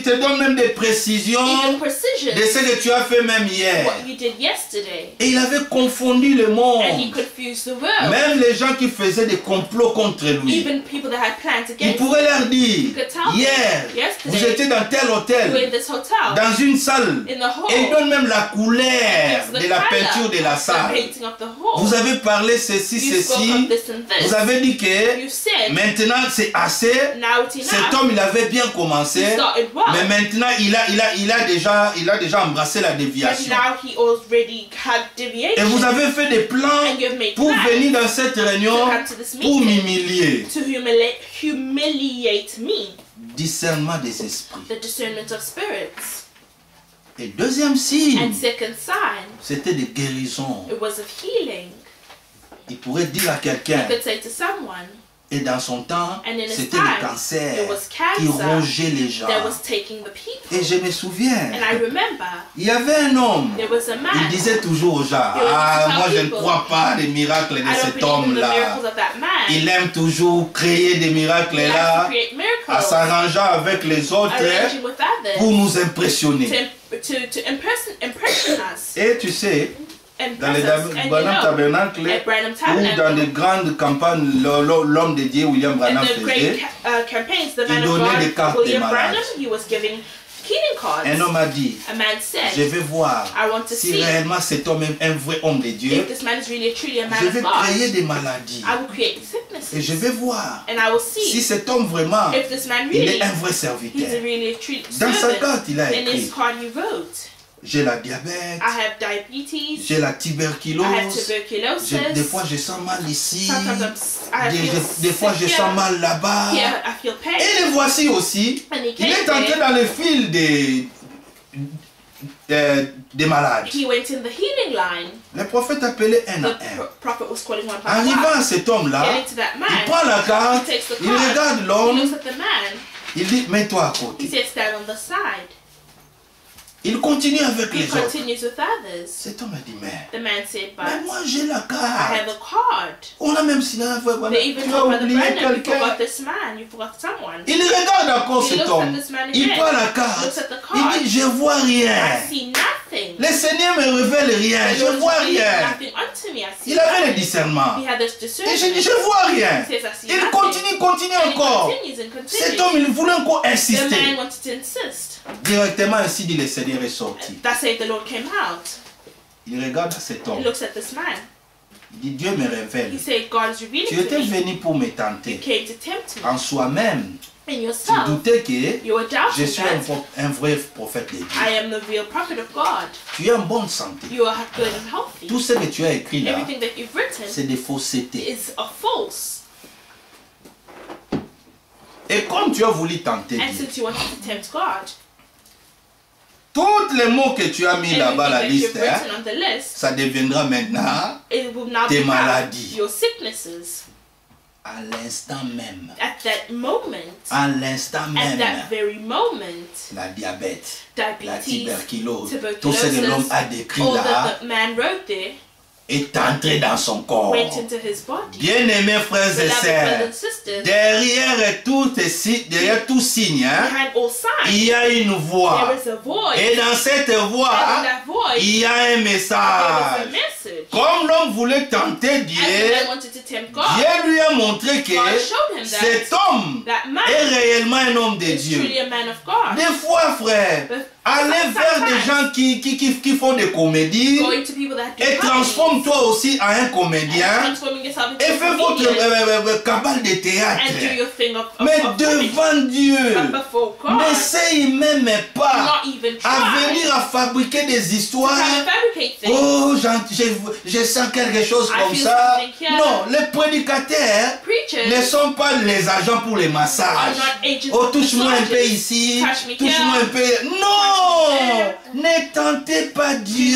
S2: te donne même des précisions
S1: even precision,
S2: de ce que tu as fait même hier.
S1: what you did yesterday.
S2: Et il avait confondu le
S1: And he
S2: monde.
S1: confused the world.
S2: Même les gens qui faisaient des complots contre lui.
S1: Even people that had plans
S2: Il
S1: against
S2: pourrait leur dire,
S1: You could tell them,
S2: hier,
S1: yesterday,
S2: vous étiez dans tel
S1: you were
S2: hôtel,
S1: in this hotel,
S2: dans une salle.
S1: in the hall,
S2: Et il donne même la couleur
S1: gives the
S2: de la
S1: colour
S2: peinture de la
S1: of the
S2: salle.
S1: painting of the hall.
S2: Vous avez parlé ceci,
S1: You spoke of
S2: ceci.
S1: this and this.
S2: Vous avez dit que
S1: You said,
S2: maintenant c'est assez.
S1: now it's
S2: Cet
S1: enough.
S2: homme, il avait bien commencé.
S1: He started well.
S2: Mais maintenant, il a déjà embrassé la
S1: But
S2: déviation.
S1: now he already had
S2: Et
S1: deviation.
S2: vous avez fait des plans
S1: And you've made
S2: pour
S1: plans
S2: venir dans cette réunion
S1: to come to this
S2: pour
S1: meeting.
S2: m'humilier.
S1: To humiliate me.
S2: Discernement des esprits.
S1: The discernment of spirits.
S2: Et deuxième signe,
S1: And second sign,
S2: c'était des guérisons.
S1: it was of healing.
S2: Il pourrait dire à
S1: You
S2: quelqu'un,
S1: could say to someone,
S2: et dans son temps,
S1: and in his
S2: c'était
S1: time,
S2: le cancer
S1: it was
S2: qui
S1: cancer
S2: rongeait les gens.
S1: that was taking the people.
S2: Et je me souviens,
S1: And I remember,
S2: il y avait un homme,
S1: there was a
S2: il
S1: man.
S2: disait toujours aux gens,
S1: He would
S2: ah,
S1: tell
S2: moi je ne
S1: people,
S2: crois pas des miracles de
S1: I don't
S2: cet
S1: believe in the
S2: homme-là.
S1: miracles of that man.
S2: Il aime toujours créer des miracles
S1: He likes to
S2: là,
S1: create
S2: en
S1: miracles,
S2: s'arrangeant avec les autres
S1: arranging with
S2: pour
S1: others
S2: nous impressionner.
S1: to impression us.
S2: Et tu sais, dans les
S1: Impress us. And you
S2: Branham
S1: know,
S2: Tabernacles,
S1: at Branham
S2: ou dans
S1: Tabernacle,
S2: les grandes campagnes, l'homme de Dieu, William
S1: in
S2: Branham
S1: the great
S2: faisait,
S1: campaigns, the
S2: il
S1: man of
S2: donnait des
S1: God,
S2: cartes
S1: William
S2: des malades.
S1: Branham, he was giving healing cards.
S2: un homme a dit,
S1: A man
S2: je
S1: said,
S2: vais voir
S1: I want to
S2: si
S1: see
S2: réellement cet homme est un vrai homme de Dieu.
S1: if this man is really truly a man
S2: Je
S1: of
S2: vais
S1: God.
S2: créer des maladies.
S1: I will create
S2: Et
S1: sicknesses.
S2: je vais voir
S1: And I will
S2: si
S1: see
S2: cet homme vraiment,
S1: if this man
S2: il
S1: really,
S2: est un vrai
S1: he's a
S2: serviteur.
S1: really true
S2: Dans sa
S1: servant.
S2: carte, il a
S1: In his
S2: écrit,
S1: card he wrote,
S2: j'ai la diabète,
S1: I have diabetes,
S2: j'ai la
S1: I have
S2: tuberculose,
S1: tuberculosis,
S2: des fois je sens mal ici,
S1: sometimes I feel
S2: des fois je
S1: sick
S2: sens mal là-bas.
S1: here, I feel pain.
S2: Et le voici aussi,
S1: And he
S2: il
S1: came
S2: est entré
S1: there,
S2: dans le fil des malades.
S1: he went in the healing line.
S2: Le prophète appelait un à
S1: The
S2: un.
S1: prophet was calling one by
S2: Arrivant
S1: one.
S2: à cet homme-là,
S1: Getting to that
S2: il
S1: man,
S2: prend la carte,
S1: he takes the
S2: il
S1: card,
S2: regarde
S1: he
S2: l'homme,
S1: looks at the man,
S2: il dit, mets-toi à
S1: he
S2: côté.
S1: says stand on the side.
S2: Il continue avec
S1: He
S2: les autres.
S1: continues with others.
S2: Cet homme a dit, mais
S1: The man said,
S2: mais
S1: but
S2: moi j'ai la
S1: I have
S2: carte.
S1: a card.
S2: On a même signé la fois,
S1: They even
S2: tu as
S1: told Brother
S2: oublié
S1: Brandon, you
S2: quelqu'un.
S1: forgot this man, you forgot someone.
S2: Il regarde encore
S1: He
S2: cet
S1: looks at
S2: homme.
S1: this man
S2: Il
S1: again,
S2: prend la
S1: looks
S2: carte.
S1: at the
S2: Il
S1: card.
S2: dit, je vois rien.
S1: I see nothing.
S2: Le Seigneur me révèle rien.
S1: The
S2: Je
S1: Lord
S2: vois
S1: is revealing
S2: rien.
S1: nothing unto me. I see
S2: Il avait le
S1: nothing.
S2: discernement.
S1: He had this
S2: Et je dis,
S1: discernment.
S2: je vois rien.
S1: He says, I see
S2: Il
S1: nothing.
S2: continue
S1: And he
S2: encore.
S1: continues and
S2: Cet
S1: continues.
S2: homme, il voulait encore
S1: The man
S2: insister.
S1: wanted to insist.
S2: Directement, ainsi dit le Seigneur est sorti.
S1: That's it, the Lord came out.
S2: Il regarde cet
S1: He
S2: homme.
S1: looks at this man.
S2: Il dit, Dieu me révèle.
S1: He said, God is revealing
S2: Tu
S1: to
S2: étais
S1: me.
S2: venu pour me
S1: You
S2: tenter.
S1: came to tempt me.
S2: En soi-même,
S1: In
S2: tu
S1: yourself,
S2: doutais que
S1: you were
S2: je
S1: doubting
S2: suis
S1: that
S2: un vrai prophète de
S1: I
S2: Dieu.
S1: am the real prophet of God.
S2: Tu es en bonne santé.
S1: You are good and healthy.
S2: Tout ce que tu as écrit là,
S1: Everything that you've written
S2: c'est des faussetés.
S1: is a false.
S2: Et comme tu as voulu tenter
S1: And
S2: Dieu,
S1: since you wanted to tempt God,
S2: tous les mots que tu as mis
S1: everything
S2: là-bas, la
S1: that you've
S2: liste,
S1: written on the list,
S2: ça deviendra maintenant
S1: it will now
S2: tes
S1: become
S2: maladies.
S1: your sicknesses.
S2: à l'instant même.
S1: At that moment,
S2: À l'instant
S1: at
S2: même.
S1: that very moment,
S2: La diabète, la
S1: diabetes,
S2: tuberculose, tout ce que l'homme
S1: tuberculosis,
S2: a décrit
S1: all
S2: là,
S1: that the man wrote there,
S2: est entré dans son corps.
S1: went into his body.
S2: Bien-aimés frères et
S1: Beloved brothers
S2: sœurs,
S1: and sisters,
S2: derrière tout signe, hein,
S1: behind all signs,
S2: il y a une voix.
S1: there is a voice.
S2: Et dans cette
S1: And
S2: voix,
S1: in that voice,
S2: il y a un
S1: there is a
S2: message.
S1: message.
S2: Comme l'homme voulait tenter Dieu,
S1: As they wanted to tempt God,
S2: Dieu lui a montré que
S1: God showed him
S2: cet
S1: that
S2: homme
S1: that man
S2: est réellement un homme de
S1: is
S2: Dieu.
S1: truly a man of God.
S2: Des fois, frère,
S1: But
S2: allez vers des gens qui font des comédies
S1: going to people that do
S2: et transforme-toi aussi en un
S1: and
S2: comédien
S1: transforming yourself into
S2: et
S1: a
S2: fais votre
S1: comedian
S2: cabale de
S1: and do
S2: théâtre.
S1: your thing of
S2: Mais
S1: comedy.
S2: devant
S1: But
S2: Dieu,
S1: before God,
S2: n'essaye même pas
S1: not even
S2: à
S1: try
S2: venir à fabriquer des
S1: to
S2: histoires.
S1: try to fabricate things.
S2: Oh, je sens quelque chose
S1: I
S2: comme
S1: feel
S2: ça.
S1: something here.
S2: Non, les prédicateurs
S1: Preachers
S2: ne sont pas les agents pour les
S1: are
S2: massages.
S1: not agents
S2: Oh,
S1: of
S2: touche-moi un peu
S1: massages.
S2: ici,
S1: Touch me
S2: touche-moi
S1: here.
S2: un peu. Non,
S1: Touch me
S2: ne tentez pas
S1: Do not
S2: Dieu.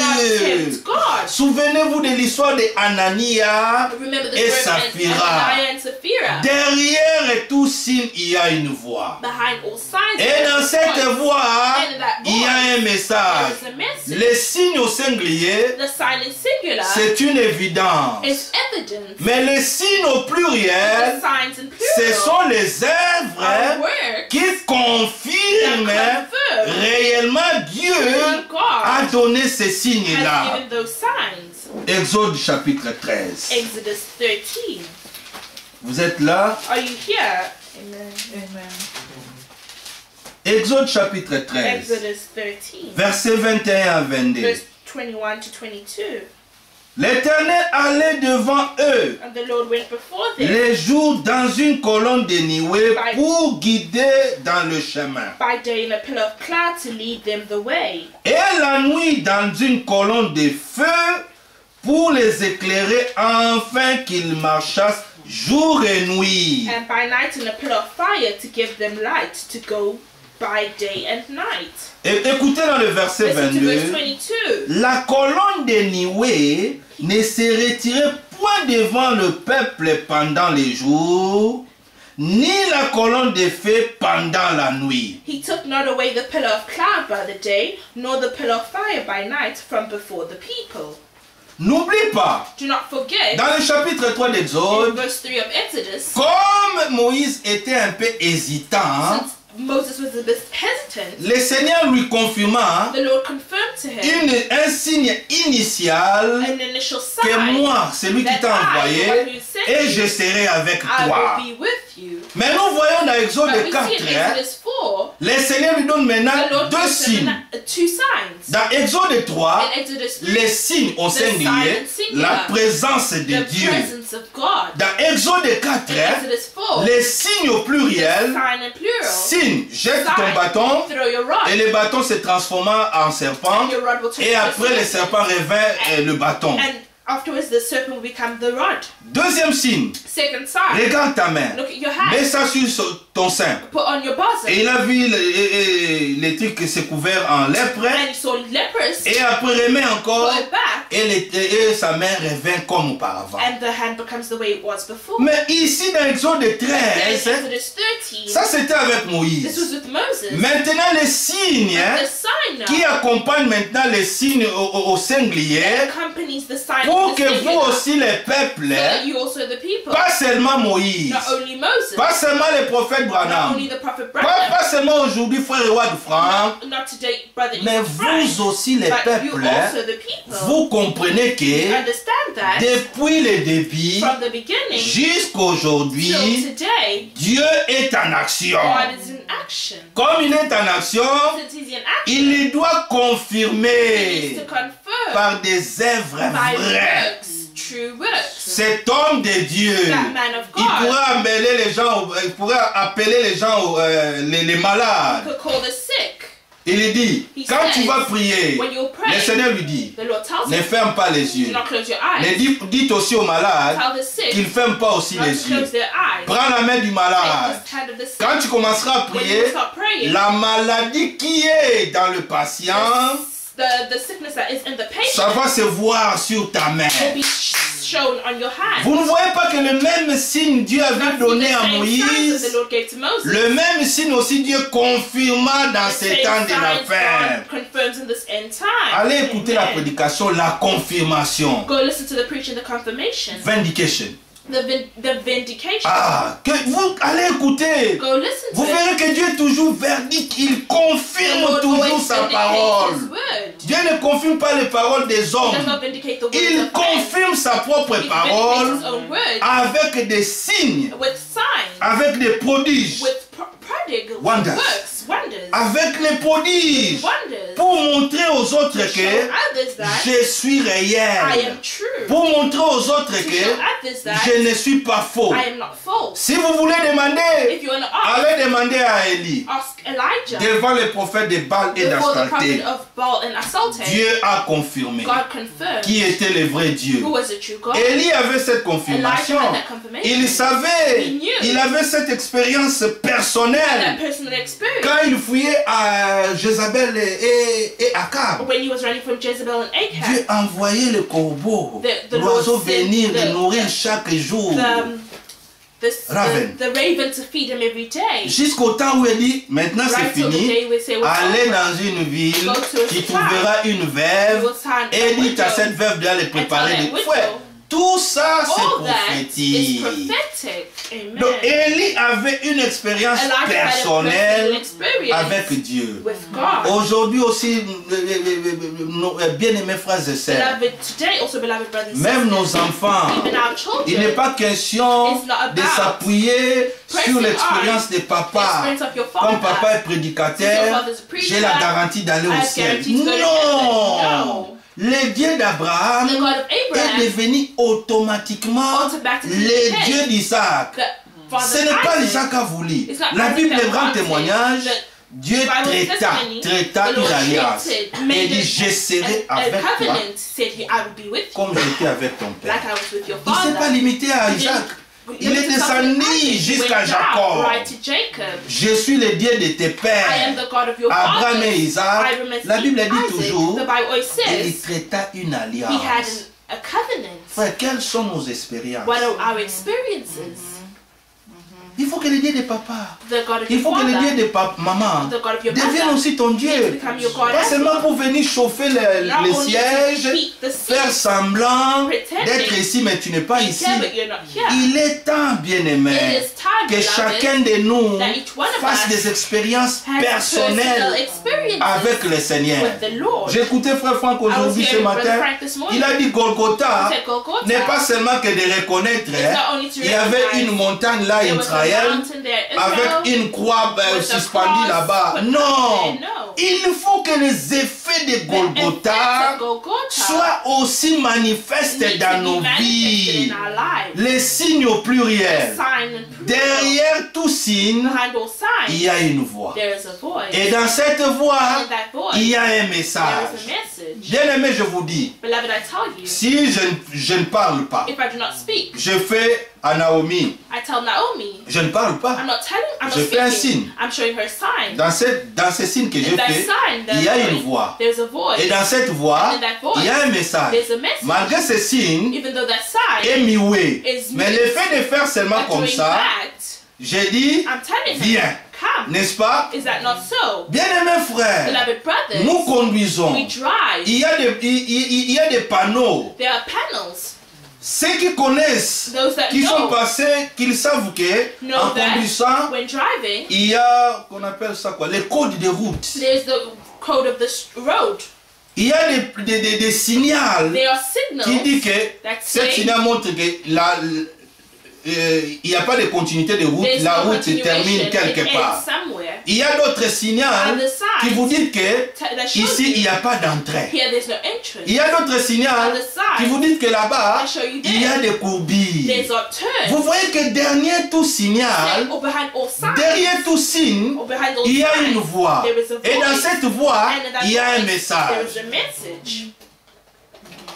S1: tempt God.
S2: Souvenez-vous de l'histoire de Anania
S1: Remember the
S2: et
S1: story of
S2: Saphira.
S1: Ananias and Sapphira.
S2: Derrière tout signe, il y a une voix.
S1: Behind all signs,
S2: Et
S1: there
S2: dans
S1: is a
S2: cette
S1: voice.
S2: voix,
S1: And in that
S2: il y a un
S1: voice,
S2: message.
S1: there is a message.
S2: Les signes au singulier,
S1: The sign is singular.
S2: c'est une évidence.
S1: It's evidence.
S2: Mais les signes au
S1: The
S2: pluriel,
S1: signs in
S2: ce
S1: plural
S2: sont les
S1: are
S2: œuvres
S1: works
S2: qui confirment
S1: that confirm
S2: réellement Dieu
S1: that God
S2: a donné ces
S1: has
S2: signes-là.
S1: given those signs.
S2: Exode chapitre 13.
S1: Exodus 13.
S2: Vous êtes là?
S1: Are you here? Amen.
S2: Exode chapitre 13.
S1: Exodus 13.
S2: Versets 21 à 22.
S1: Verse 21 to 22.
S2: L'Éternel allait devant eux
S1: And the Lord went before them
S2: les jours dans une colonne de nuée pour guider dans le chemin.
S1: by day in a pillar of cloud to lead them the way,
S2: Et la nuit dans une colonne de feu pour les éclairer afin qu'ils marchassent jour et nuit.
S1: and by night in a pillar of fire to give them light to go by day and night.
S2: Et écoutez dans le verset
S1: Listen to verse
S2: 22.
S1: 22.
S2: La colonne de nuée ne se retirait point devant le peuple pendant les jours, ni la colonne de feu pendant la nuit.
S1: He took not away the pillar of cloud by the day, nor the pillar of fire by night from before the people.
S2: N'oublie pas,
S1: Do not forget,
S2: dans le chapitre 3
S1: in
S2: d'Exode,
S1: verse 3 of Exodus,
S2: comme Moïse était un peu hésitant,
S1: since Moses was a bit hesitant,
S2: le Seigneur lui confirma
S1: the Lord confirmed to him
S2: un signe initial
S1: an initial
S2: que
S1: sign
S2: moi, celui qui
S1: that
S2: t'a
S1: I, the
S2: envoyé,
S1: one who sent
S2: et
S1: you,
S2: je serai avec
S1: I
S2: toi.
S1: will be with you.
S2: Mais nous voyons dans Exode
S1: But we
S2: 4,
S1: see in
S2: hein,
S1: Exodus 4,
S2: le Seigneur lui donne
S1: the
S2: maintenant
S1: Lord
S2: deux
S1: gives him
S2: signes.
S1: two signs.
S2: Dans Exode 3,
S1: In Exodus 3,
S2: les signes au singulier, la présence de
S1: the
S2: Dieu.
S1: presence of God.
S2: Dans Exode 4,
S1: In Exodus 4,
S2: les signes au
S1: the
S2: pluriel,
S1: sign in plural.
S2: signe, jette ton
S1: Sign,
S2: bâton,
S1: throw your rod.
S2: et le bâton se transforma en serpent,
S1: And your rod will turn
S2: et
S1: into a
S2: après le
S1: serpent.
S2: serpent revint le bâton.
S1: And afterwards the serpent will become the rod.
S2: Deuxième signe,
S1: Second sign,
S2: regarde ta main,
S1: look at your
S2: mets
S1: hand.
S2: ça sur ton sein.
S1: Put on your bosom.
S2: Et il a vu les trucs qui s'est couvert en lèpre,
S1: And he saw lepers.
S2: et après remet encore,
S1: Put it back.
S2: et sa main revint comme auparavant.
S1: And the hand becomes the way it was before.
S2: Mais ici dans Exode
S1: Then in
S2: 13,
S1: Exodus 13,
S2: ça c'était avec
S1: this
S2: Moïse.
S1: was with Moses.
S2: Maintenant les signes
S1: The sign now
S2: qui accompagnent maintenant les signes au singulier,
S1: accompanies the sign
S2: pour
S1: of the
S2: que vous
S1: singular,
S2: aussi les peuples,
S1: so that you also the people,
S2: pas seulement Moïse,
S1: not only Moses,
S2: pas seulement les prophètes
S1: not
S2: Branham,
S1: only the prophet
S2: pas
S1: Branham,
S2: seulement aujourd'hui frère Edouard Franck,
S1: not today brother
S2: mais
S1: Ian Frank,
S2: vous aussi les
S1: but you
S2: peuples,
S1: also the people,
S2: vous comprenez que
S1: understand that
S2: depuis le début
S1: from the beginning
S2: jusqu'aujourd'hui,
S1: till today,
S2: Dieu est en action.
S1: God is in action.
S2: Comme il est en action,
S1: Since he's in action,
S2: il doit
S1: he needs
S2: confirmer
S1: to confirm
S2: par des œuvres
S1: by
S2: vraies.
S1: works, true works.
S2: Cet homme de Dieu,
S1: That man of
S2: il
S1: God
S2: pourrait appeler les gens, les malades.
S1: could call the sick.
S2: Il dit,
S1: He
S2: quand tu
S1: says,
S2: vas prier,
S1: when you pray,
S2: le Seigneur lui dit,
S1: the Lord tells
S2: ne
S1: him,
S2: ferme pas les
S1: do
S2: yeux.
S1: not close your
S2: Mais
S1: eyes.
S2: dites aussi aux malades
S1: Tell the sick
S2: qu'ils ne ferment pas aussi
S1: not
S2: les
S1: to close
S2: yeux.
S1: their eyes.
S2: Prends la main du malade.
S1: Take the hand of the sick.
S2: Quand tu commenceras à
S1: When
S2: prier,
S1: you start praying,
S2: la maladie qui est dans le patient
S1: the sickness that is in the
S2: ça
S1: patient
S2: va se voir sur ta main.
S1: will be shown on your hand.
S2: Vous ne voyez pas que le même signe Dieu avait donné à
S1: The signs that
S2: Moïse,
S1: the Lord gave to Moses.
S2: le même signe aussi Dieu confirma dans
S1: The
S2: ces
S1: same
S2: temps de la
S1: signs
S2: fin.
S1: God confirms in this end time.
S2: Allez écouter la
S1: Amen.
S2: prédication, la confirmation.
S1: Go listen to the preaching, the confirmation,
S2: Vindication.
S1: the vindication.
S2: Ah, que vous allez écouter.
S1: Go listen
S2: Vous
S1: to it.
S2: verrez que Dieu est toujours verdict, il
S1: The
S2: confirme
S1: Lord
S2: toujours
S1: always
S2: sa
S1: vindicates
S2: parole.
S1: His word.
S2: Dieu ne confirme pas les paroles des
S1: He does
S2: hommes.
S1: not vindicate the words
S2: Il
S1: of men.
S2: confirme sa propre
S1: He
S2: parole
S1: vindicates his own words
S2: avec des signes,
S1: with signs,
S2: avec des prodiges,
S1: with prodigal
S2: Wonders.
S1: works, wonders,
S2: avec les prodiges,
S1: wonders,
S2: pour montrer aux autres
S1: to show
S2: que
S1: others that
S2: je suis
S1: I
S2: réel,
S1: am true,
S2: pour montrer aux autres
S1: to show
S2: que
S1: others that
S2: je ne suis pas faux.
S1: I am not false.
S2: Si vous voulez demander,
S1: If you want to ask,
S2: allez demander à Élie,
S1: ask Elijah
S2: devant les prophètes de Baal et
S1: before the
S2: d'Astarté.
S1: prophet of Baal and Assalte.
S2: Dieu a confirmé
S1: God confirmed
S2: qui était le vrai Dieu.
S1: who was the true God.
S2: Élie avait cette confirmation.
S1: Elijah had that confirmation.
S2: Il savait,
S1: He knew.
S2: il avait cette expérience
S1: That
S2: personnelle
S1: personal experience
S2: quand il fouillait à Jézabel et Akab.
S1: when he was running from Jezebel and Ahab.
S2: Dieu envoyait le corbeau,
S1: The
S2: l'oiseau
S1: Lord sent
S2: venir le
S1: the-
S2: nourrir chaque jour.
S1: The raven to feed him every day.
S2: Jusqu'au temps où il dit, maintenant c'est
S1: Right till the
S2: fini,
S1: day we say, well,
S2: allez
S1: over.
S2: dans une ville,
S1: Go to a
S2: tu
S1: town.
S2: trouveras une veuve,
S1: You will find
S2: et
S1: a
S2: dit à
S1: widow.
S2: cette veuve d'aller préparer
S1: that
S2: des
S1: widow.
S2: fouets. Tout ça c'est
S1: All that is
S2: prophétique.
S1: prophetic. Amen.
S2: Donc Élie avait une expérience
S1: Elijah had a personal
S2: personnelle
S1: experience
S2: avec Dieu.
S1: with God.
S2: Aujourd'hui aussi, nos bien-aimés frères et sœurs,
S1: Beloved, today also, beloved brothers and
S2: même nos
S1: sisters,
S2: enfants,
S1: even our
S2: il n'est
S1: children,
S2: pas question
S1: It's not
S2: de
S1: about
S2: s'appuyer sur
S1: pressing
S2: l'expérience de
S1: the
S2: papa.
S1: experience of your
S2: Comme
S1: father.
S2: papa est
S1: If your
S2: prédicateur,
S1: father's a preacher,
S2: j'ai la garantie d'aller
S1: I
S2: au
S1: have
S2: ciel.
S1: guaranteed to go to
S2: Non!
S1: heaven. No.
S2: Le Dieu d'Abraham
S1: The God of
S2: est
S1: Abraham,
S2: devenu automatiquement
S1: automatically
S2: le
S1: became
S2: Dieu d'Isaac.
S1: the father
S2: Ce n'est
S1: of
S2: pas
S1: Isaac.
S2: Isaac qui a voulu.
S1: It's not
S2: La
S1: Isaac
S2: Bible
S1: that
S2: rend
S1: wanted.
S2: témoignage.
S1: The
S2: Dieu
S1: Bible
S2: traita
S1: testimony, the Lord
S2: une alliance.
S1: treated, made
S2: Et dit, je serai
S1: a
S2: avec toi
S1: covenant, said I will be with you,
S2: comme j'étais avec ton père.
S1: like I was with your
S2: Il ne s'est pas
S1: father.
S2: limité à
S1: He
S2: Isaac.
S1: didn't
S2: Il est
S1: limit himself to
S2: descendu
S1: Isaac. He
S2: jusqu'à
S1: went down
S2: Jacob.
S1: right to Jacob.
S2: Je suis le Dieu de tes
S1: I am
S2: pères.
S1: the God of your
S2: Abraham
S1: fathers.
S2: et Isaac.
S1: Abraham and
S2: La Bible dit
S1: Isaac.
S2: toujours,
S1: The Bible always
S2: et il
S1: says
S2: traita une
S1: he had
S2: alliance.
S1: a covenant.
S2: Frère, quelles sont nos expériences?
S1: What are our experiences?
S2: Il faut que le Dieu de papa,
S1: The God of
S2: il
S1: your
S2: faut que le Dieu
S1: father,
S2: de maman
S1: the God of your
S2: devienne
S1: mother,
S2: aussi ton Dieu.
S1: become your God
S2: Pas
S1: as
S2: seulement
S1: well.
S2: pour venir chauffer
S1: Not
S2: les
S1: only to
S2: sièges,
S1: heat the
S2: faire
S1: seat,
S2: semblant
S1: pretending
S2: d'être ici, mais tu n'es pas
S1: be
S2: ici.
S1: here, but you're not here.
S2: Il est temps, bien-aimé,
S1: It is time,
S2: que
S1: beloved,
S2: chacun de nous
S1: that each one of
S2: fasse
S1: us
S2: des expériences
S1: has personal
S2: personnelles
S1: experiences
S2: avec le Seigneur.
S1: with the Lord.
S2: J'ai écouté Frère Franck
S1: I was
S2: aujourd'hui ce
S1: hearing Brother
S2: matin.
S1: Frank this morning.
S2: Il a dit Golgotha
S1: He said Golgotha
S2: n'est pas seulement que de reconnaître.
S1: It's not only to
S2: Il y avait
S1: recognize.
S2: une montagne là,
S1: There was a
S2: Israël,
S1: mountain there,
S2: avec
S1: Israel,
S2: une croix
S1: with a
S2: suspendue
S1: cross
S2: là-bas.
S1: put
S2: Non,
S1: there. No.
S2: il faut que les effets de
S1: The effects
S2: Golgotha
S1: of Golgotha
S2: soient aussi manifestes
S1: need
S2: dans
S1: to
S2: nos
S1: be manifested
S2: vies.
S1: in our lives.
S2: Les signes au pluriel.
S1: Sign and proof.
S2: Derrière tout signe,
S1: Behind all
S2: il
S1: signs,
S2: y a une voix.
S1: there is a voice.
S2: Et dans cette voix,
S1: And in that voice,
S2: il y a un
S1: there
S2: message.
S1: is a message.
S2: Bien aimé, je vous dis,
S1: Beloved, I tell you,
S2: si je ne parle pas,
S1: if I do not speak,
S2: je fais à Naomi,
S1: I tell Naomi,
S2: je ne parle pas.
S1: I'm not
S2: Je fais un
S1: speaking.
S2: signe.
S1: I'm showing her a sign.
S2: Dans ce signe que je
S1: In that
S2: fais,
S1: sign,
S2: il y a une voix.
S1: there's a voice.
S2: Et dans cette voix,
S1: And in that voice,
S2: il y a un message.
S1: There's a message.
S2: Malgré ce signe,
S1: Even though that sign
S2: est muet.
S1: is
S2: Mais
S1: mute,
S2: le fait de faire seulement
S1: but
S2: comme
S1: doing
S2: ça,
S1: that,
S2: j'ai dit,
S1: I'm telling him,
S2: viens.
S1: come.
S2: N'est-ce pas?
S1: Is that not so?
S2: Bien-aimés frères,
S1: Beloved brothers,
S2: nous conduisons.
S1: we drive.
S2: Il y a des panneaux.
S1: There are panels.
S2: Ceux qui connaissent,
S1: Those that
S2: qui sont
S1: know,
S2: passés, qu'ils savent que
S1: know
S2: en
S1: that
S2: conduisant,
S1: when driving,
S2: il y a, qu'on appelle ça quoi, les codes de route.
S1: there's the code of the road.
S2: Il y a des signaux
S1: There are
S2: qui disent
S1: signals
S2: que
S1: that
S2: ce
S1: say
S2: signal montre que il n'y a pas de continuité de route,
S1: there's
S2: la
S1: no
S2: route se termine
S1: continuation, it
S2: quelque
S1: ends
S2: part.
S1: somewhere.
S2: Il y a d'autres signaux
S1: Other signs
S2: qui vous disent que
S1: that show
S2: ici il
S1: you
S2: n'y a pas d'entrée.
S1: here there's no entrance.
S2: Il y a d'autres signaux
S1: Other
S2: qui vous
S1: signs
S2: disent que là-bas
S1: that show you
S2: il y a
S1: there
S2: des courbis.
S1: there's a turn.
S2: Vous voyez que derrière tout signal,
S1: Or behind all signs,
S2: derrière tout signe,
S1: or behind all
S2: il y a
S1: signs,
S2: une voix.
S1: there is a
S2: Et dans
S1: voice.
S2: cette voix,
S1: And in that
S2: il y a un
S1: voice,
S2: message.
S1: there is a message.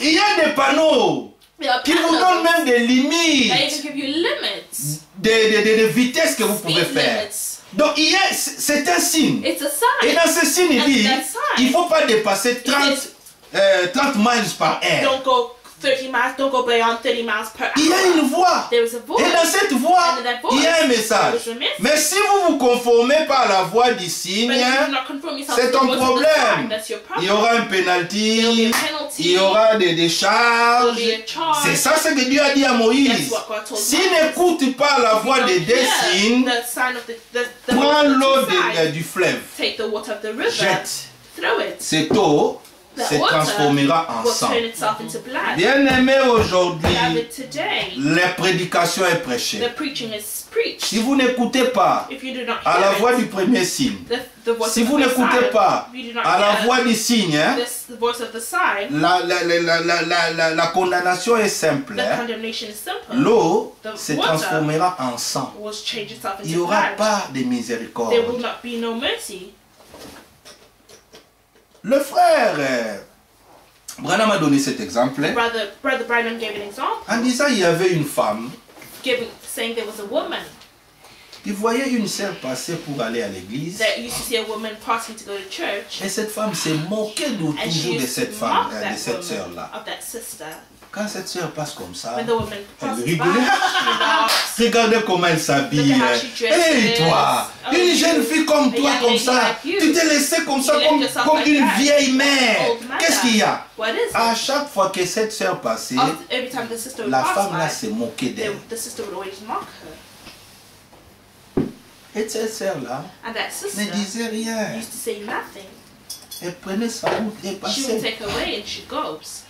S2: Il y a des panneaux
S1: There are
S2: qui vous donnent
S1: panels
S2: même des
S1: that
S2: limites
S1: even give you limits,
S2: de vitesse que vous pouvez
S1: speed
S2: faire.
S1: limits.
S2: Donc c'est un signe.
S1: It's a sign.
S2: Et dans ce signe, il
S1: And
S2: dit,
S1: that sign,
S2: il ne faut pas dépasser 30 miles par heure.
S1: don't go 30 miles, don't go beyond 30 miles per hour.
S2: Il y a une voix.
S1: There is a voice.
S2: Et dans cette voix,
S1: And in that voice,
S2: il y a un message.
S1: there is a message.
S2: Mais si vous vous conformez pas à la voix du signe,
S1: But if you do not conform yourself
S2: c'est
S1: to the
S2: ton
S1: voice of the
S2: problème.
S1: sign, that's your
S2: Il
S1: problem.
S2: y aura un
S1: There will be
S2: penalty,
S1: a penalty.
S2: il y aura des charges.
S1: There will be a charge.
S2: C'est ça ce que Dieu a dit à Moïse.
S1: That's what God told
S2: S'il
S1: Moses.
S2: n'écoute pas la voix des deux signes,
S1: The sign of the
S2: prends
S1: voice of the
S2: l'eau
S1: sign.
S2: du fleuve,
S1: Take the water of the river,
S2: jette.
S1: throw it.
S2: Cette eau
S1: The
S2: se
S1: water
S2: transformera en
S1: will
S2: sang.
S1: turn itself into blood.
S2: Bien-aimé, aujourd'hui,
S1: Beloved, today,
S2: la prédication est
S1: the
S2: prêchée.
S1: preaching is preached.
S2: Si vous n'écoutez pas
S1: If you do not
S2: à la
S1: hear
S2: voix
S1: it,
S2: du premier signe,
S1: the voice
S2: si
S1: of
S2: vous
S1: the
S2: n'écoutez
S1: sign,
S2: pas
S1: if you do not
S2: à la
S1: hear
S2: voix du signe, hein,
S1: the voice of the sign,
S2: la condamnation est simple.
S1: the
S2: Hein.
S1: condemnation is simple.
S2: L'eau
S1: The
S2: se
S1: water
S2: transformera en sang.
S1: will change itself
S2: Il n'y
S1: into
S2: aura
S1: blood.
S2: pas de
S1: There will
S2: miséricorde.
S1: not be no mercy.
S2: Le frère Branham a donné cet exemple hein,
S1: Brother Branham gave an example,
S2: en disant il y avait une femme
S1: saying there was a woman
S2: qui voyait une sœur passer pour aller à l'église.
S1: that used to see a woman passing to go to church,
S2: Et cette femme s'est moquée
S1: and she
S2: toujours de
S1: used
S2: cette
S1: to
S2: femme,
S1: mock
S2: de
S1: that
S2: cette
S1: woman,
S2: sœur-là.
S1: of that sister.
S2: Quand cette sœur passe comme ça,
S1: When the woman passes by,
S2: rigolait.
S1: she laughs.
S2: regardez comment elle s'habille.
S1: Look at how she dresses.
S2: Hey toi,
S1: Oh,
S2: une jeune fille comme
S1: a
S2: toi,
S1: young
S2: comme
S1: lady
S2: ça,
S1: like you.
S2: tu t'es laissé comme ça,
S1: You left
S2: comme
S1: yourself like
S2: une
S1: that.
S2: vieille mère.
S1: Old mother.
S2: Qu'est-ce qu'il y a?
S1: What is it?
S2: À chaque fois que cette sœur passait,
S1: Every time the sister would
S2: la
S1: pass
S2: femme là
S1: by,
S2: s'est moquée d'elle.
S1: the sister would always mock her.
S2: Et cette sœur là
S1: And that
S2: ne
S1: sister
S2: disait rien.
S1: used to say nothing.
S2: Elle prenait sa route et
S1: She would
S2: passait.
S1: take away and she goes.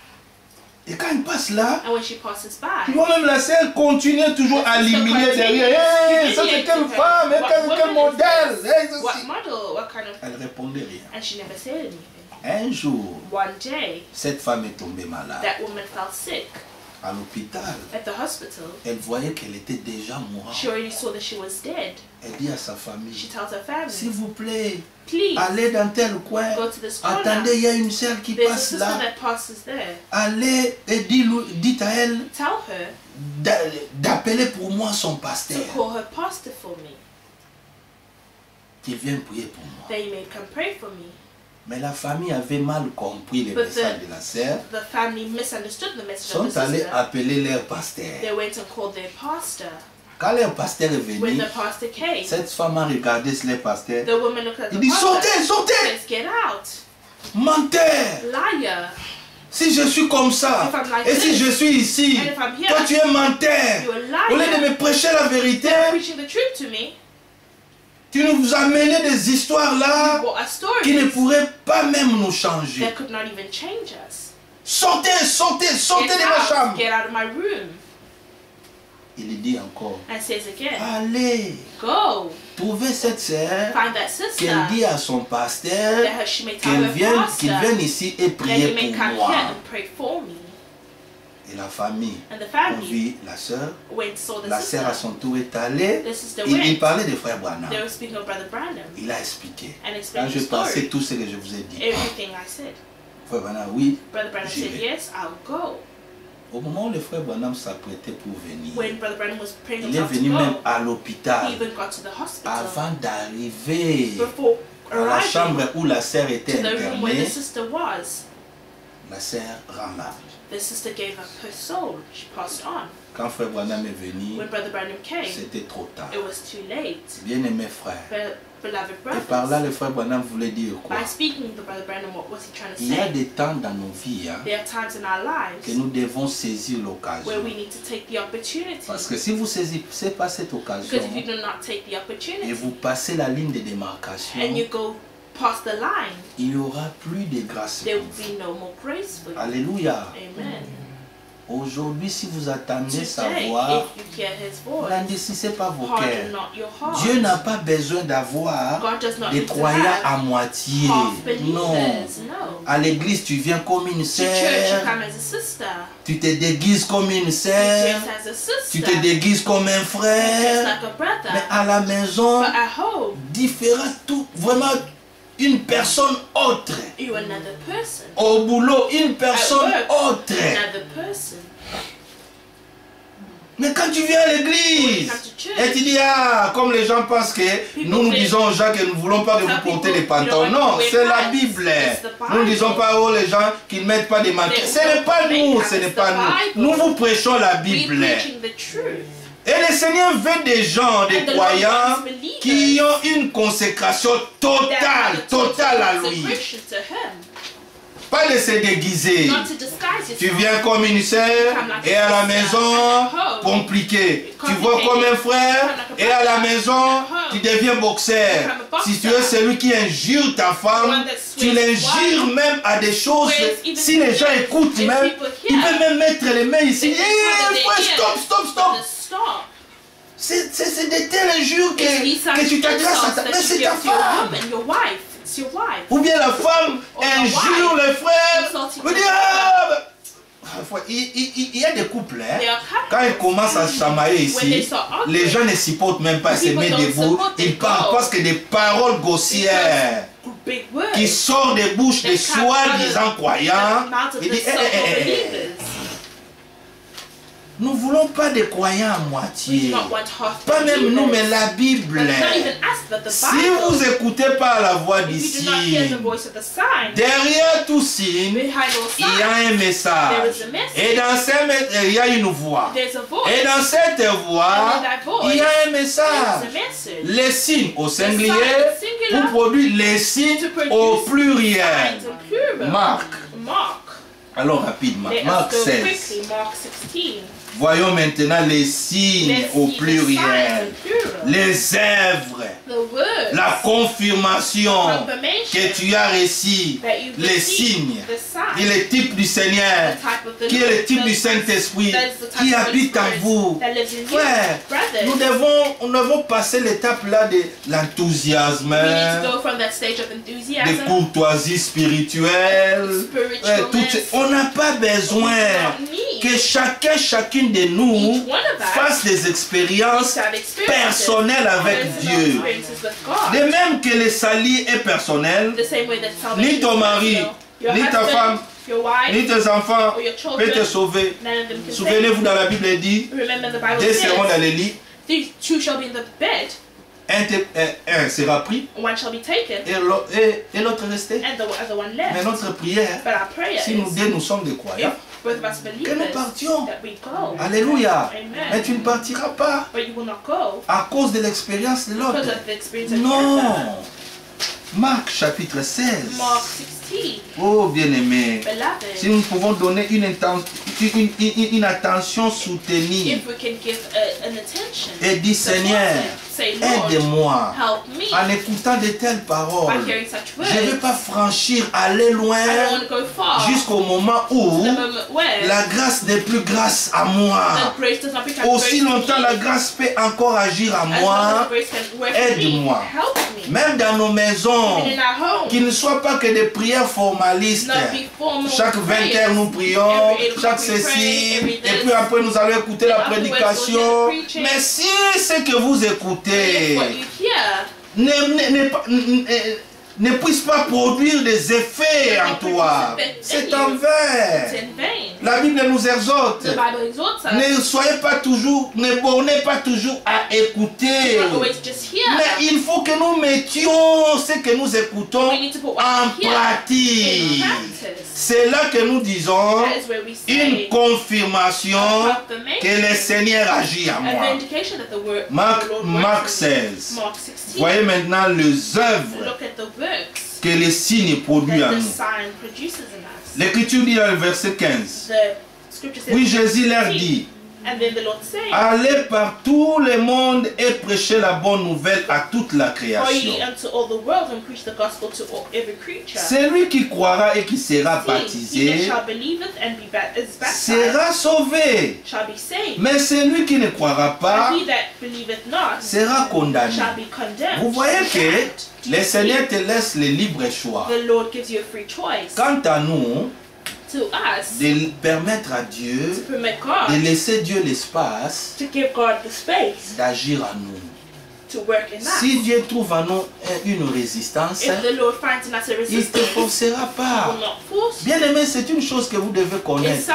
S2: Et quand elle passe là,
S1: And when she passes by,
S2: moi-même la sœur continuait toujours à l'humilier derrière. Hey, ça c'est quelle femme, hey, quel modèle. Hey, ça,
S1: what
S2: c'est-
S1: model, what kind of...
S2: Elle répondait rien.
S1: And she never said anything.
S2: Un jour,
S1: One day,
S2: cette femme est tombée malade
S1: that woman fell sick
S2: à l'hôpital.
S1: at the hospital.
S2: Elle voyait qu'elle était déjà mourante.
S1: She already saw that she was dead.
S2: Elle dit à sa
S1: She
S2: famille,
S1: tells her
S2: s'il
S1: family,
S2: vous plaît,
S1: please,
S2: allez dans tel coin.
S1: go to this corner.
S2: Attendez, il y a une sœur qui
S1: There's a
S2: passe
S1: sister
S2: là.
S1: that passes there.
S2: Allez et dites à elle
S1: Tell her
S2: d'appeler pour moi son
S1: to
S2: pasteur.
S1: call her pastor for me,
S2: Qui vient prier pour moi.
S1: that he may come pray for me.
S2: Mais la famille avait mal compris le
S1: But
S2: message de la sœur.
S1: The family misunderstood the message of
S2: Sont
S1: the
S2: allés
S1: sister.
S2: appeler leur pasteur.
S1: They went and called their pastor.
S2: Quand leur pasteur est
S1: When
S2: venu,
S1: the pastor came,
S2: cette femme a regardé leur pasteur.
S1: the woman looked at
S2: Il
S1: the
S2: dit,
S1: pastor.
S2: sortez, sortez,
S1: Says, get out,
S2: menteur.
S1: liar.
S2: Si je suis comme ça,
S1: If I'm like
S2: et si
S1: this,
S2: je suis ici,
S1: and if I'm here,
S2: toi tu es menteur.
S1: you're a
S2: Au lieu de
S1: liar.
S2: me prêcher la vérité,
S1: Preaching the truth to me,
S2: tu nous as amené des histoires là
S1: what a story
S2: qui ne pourraient pas même nous changer.
S1: that could not even change us.
S2: Sortez, sortez, sortez
S1: Get
S2: de ma
S1: out,
S2: chambre.
S1: get out of my room.
S2: Il dit encore,
S1: And says again,
S2: allez,
S1: go,
S2: trouvez cette sœur,
S1: find that sister,
S2: qu'elle dit à son pasteur
S1: that she may tell
S2: qu'il
S1: her
S2: vienne
S1: pastor,
S2: ici et
S1: that
S2: prier
S1: he may
S2: pour
S1: come here
S2: moi.
S1: and pray for me.
S2: Et la famille,
S1: And the
S2: on
S1: family
S2: vit la sœur.
S1: went saw the
S2: La sœur à
S1: sister.
S2: son tour est allée.
S1: The sister
S2: Il
S1: went.
S2: parlait de frère Branham.
S1: They were speaking of Brother Branham
S2: Il a expliqué.
S1: and
S2: Quand
S1: explained
S2: je
S1: the story.
S2: passais tout ce que je vous ai dit.
S1: Everything I said.
S2: Frère Branham, oui.
S1: Brother Branham
S2: J'y
S1: said,
S2: vais.
S1: yes, I'll go.
S2: Au moment où le frère Branham s'apprêtait pour venir,
S1: When Brother Branham was praying
S2: il est
S1: himself to
S2: venu même
S1: go,
S2: à
S1: he
S2: l'hôpital
S1: even got to the hospital.
S2: avant d'arriver
S1: Before
S2: à la
S1: arriving
S2: chambre où la sœur
S1: to
S2: était
S1: the room where the
S2: internée.
S1: sister was,
S2: La sœur rend l'âme.
S1: the sister gave up her soul. She passed on.
S2: Quand frère Branham est venu,
S1: When Brother Branham came,
S2: c'était trop tard.
S1: it was too late.
S2: Bien-aimés frères,
S1: Beloved
S2: et par là
S1: brothers,
S2: le frère Branham voulait dire quoi?
S1: by speaking to Brother Branham, what was he trying to
S2: Il y a
S1: say?
S2: des temps dans nos vies hein,
S1: There are times in our
S2: que
S1: lives
S2: nous devons saisir
S1: where
S2: l'occasion.
S1: we need to take the opportunity.
S2: Parce que si vous ne saisissez pas cette occasion
S1: Because if you do not take the
S2: et
S1: opportunity
S2: vous passez la ligne de démarcation,
S1: and you go past the line,
S2: il n'y aura plus de grâce
S1: there
S2: pour
S1: will
S2: vous.
S1: be no more grace for you.
S2: Alléluia.
S1: Amen.
S2: Aujourd'hui, si vous attendez sa
S1: Today,
S2: voix,
S1: if you hear His voice,
S2: n'endurcissez pas vos
S1: harden
S2: cœurs.
S1: not your heart.
S2: Dieu n'a pas besoin d'avoir
S1: God does not
S2: des
S1: need to
S2: croyants à
S1: have
S2: moitié.
S1: half
S2: Non.
S1: believers. No.
S2: À l'église, tu viens comme une
S1: To church, you
S2: sœur.
S1: come as a sister.
S2: Tu te déguises comme une
S1: You
S2: sœur.
S1: dress as a
S2: Tu
S1: sister.
S2: te déguises comme un
S1: You dress
S2: frère.
S1: like a brother.
S2: Mais à la maison,
S1: But at home,
S2: différent, tout, vraiment une personne autre.
S1: you're another person.
S2: Au boulot, une personne
S1: work,
S2: autre.
S1: Another person.
S2: Mais quand tu viens à l'église, et tu dis, ah, comme les gens pensent que nous disons aux gens que nous ne voulons pas que vous portez les pantalons. Non, c'est la Bible. Nous ne disons pas aux les gens qu'ils ne mettent pas des manteaux. Ce n'est pas nous, ce n'est pas nous. Nous vous prêchons la Bible. Et le Seigneur veut des gens, des croyants, qui ont une consécration totale à lui. Pas de se déguiser. Tu viens comme une sœur et à la maison, compliqué. Tu vois comme un frère et à la maison, tu deviens boxeur. Si tu es celui qui injure ta femme, tu l'injures même à des choses. Si les gens écoutent même, il peut même mettre les mains ici. Hé, stop. C'est de telles injures que tu t'adresses à ta femme. Mais c'est ta femme. Ou bien la femme injure le frère. Il y a des couples, quand ils commencent à chamailler ici, les gens ne supportent même pas se mettre debout. Ils parlent parce que des paroles grossières qui sortent des bouches des soi-disant croyants. Ils disent, nous ne voulons pas des croyants à moitié. Pas même nous, mais la Bible. Si vous n'écoutez pas la voix du signe, derrière tout signe, il y a un message. Et dans ce message, il y a une voix. Et dans cette voix, il y a un message. Les signes au singulier pour produire les signes au pluriel. Marc. Alors rapidement, Marc 16. Voyons maintenant les signes au pluriel, les œuvres, la confirmation que tu as reçu, les signes, et le type du Seigneur, qui est le type du Saint-Esprit, qui habite en vous. Frère, nous devons passer l'étape là de l'enthousiasme, de courtoisie spirituelle. On n'a pas besoin que chacune de nous fasse des expériences personnelles avec Dieu. De même que le salut est personnel, ni ton mari, ni ta femme, ni tes enfants peuvent te sauver. Souvenez-vous, dans la Bible, il dit, deux seront dans le lit, un sera pris et l'autre resté. Mais notre prière, si nous deux nous sommes des croyants, que nous partions. Alléluia. Mais tu ne partiras pas à cause de l'expérience de l'autre. Non. Marc chapitre 16. Oh bien-aimé, si nous pouvons donner une attention soutenue et dire Seigneur, aide-moi en écoutant de telles paroles. Je ne vais pas franchir, aller loin jusqu'au moment où la grâce n'est plus grâce à moi. Aussi longtemps la grâce peut encore agir à moi. Aide-moi. Même dans nos maisons, qu'il ne soit pas que des prières formalistes. Chaque 20 heures nous prions, chaque ceci, et puis après nous allons écouter la prédication. Mais si c'est que vous écoutez, ne puisse pas produire des effets en toi. C'est en vain. La Bible nous exhorte. Ne soyez pas toujours, ne bornez pas toujours à écouter. Mais il faut que nous mettions ce que nous écoutons en pratique. C'est là que nous disons une confirmation que le Seigneur agit à moi. Marc 16. Voyez maintenant les œuvres que les signes produisent en nous. L'Écriture dit dans le verset 15. Oui, Jésus leur dit, allez par tout le monde et prêchez la bonne nouvelle à toute la création. Celui qui croira et qui sera baptisé sera sauvé. Mais celui qui ne croira pas sera condamné. Vous voyez que le Seigneur te laisse le libre choix. Quant à nous, de permettre à Dieu, de laisser Dieu l'espace d'agir à nous. Si Dieu trouve en nous une résistance, il ne te forcera pas. Bien aimé, c'est une chose que vous devez connaître.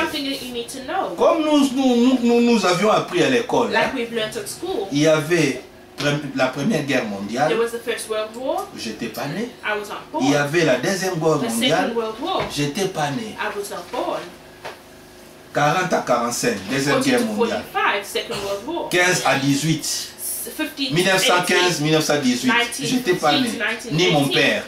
S2: Comme nous avions appris à l'école, il y avait la Première Guerre mondiale, j'étais pas né. Il y avait la Deuxième Guerre mondiale, j'étais pas né. 40 à 45, Deuxième Guerre mondiale. 15 à 18. 1915, 1918, j'étais pas né, ni mon père.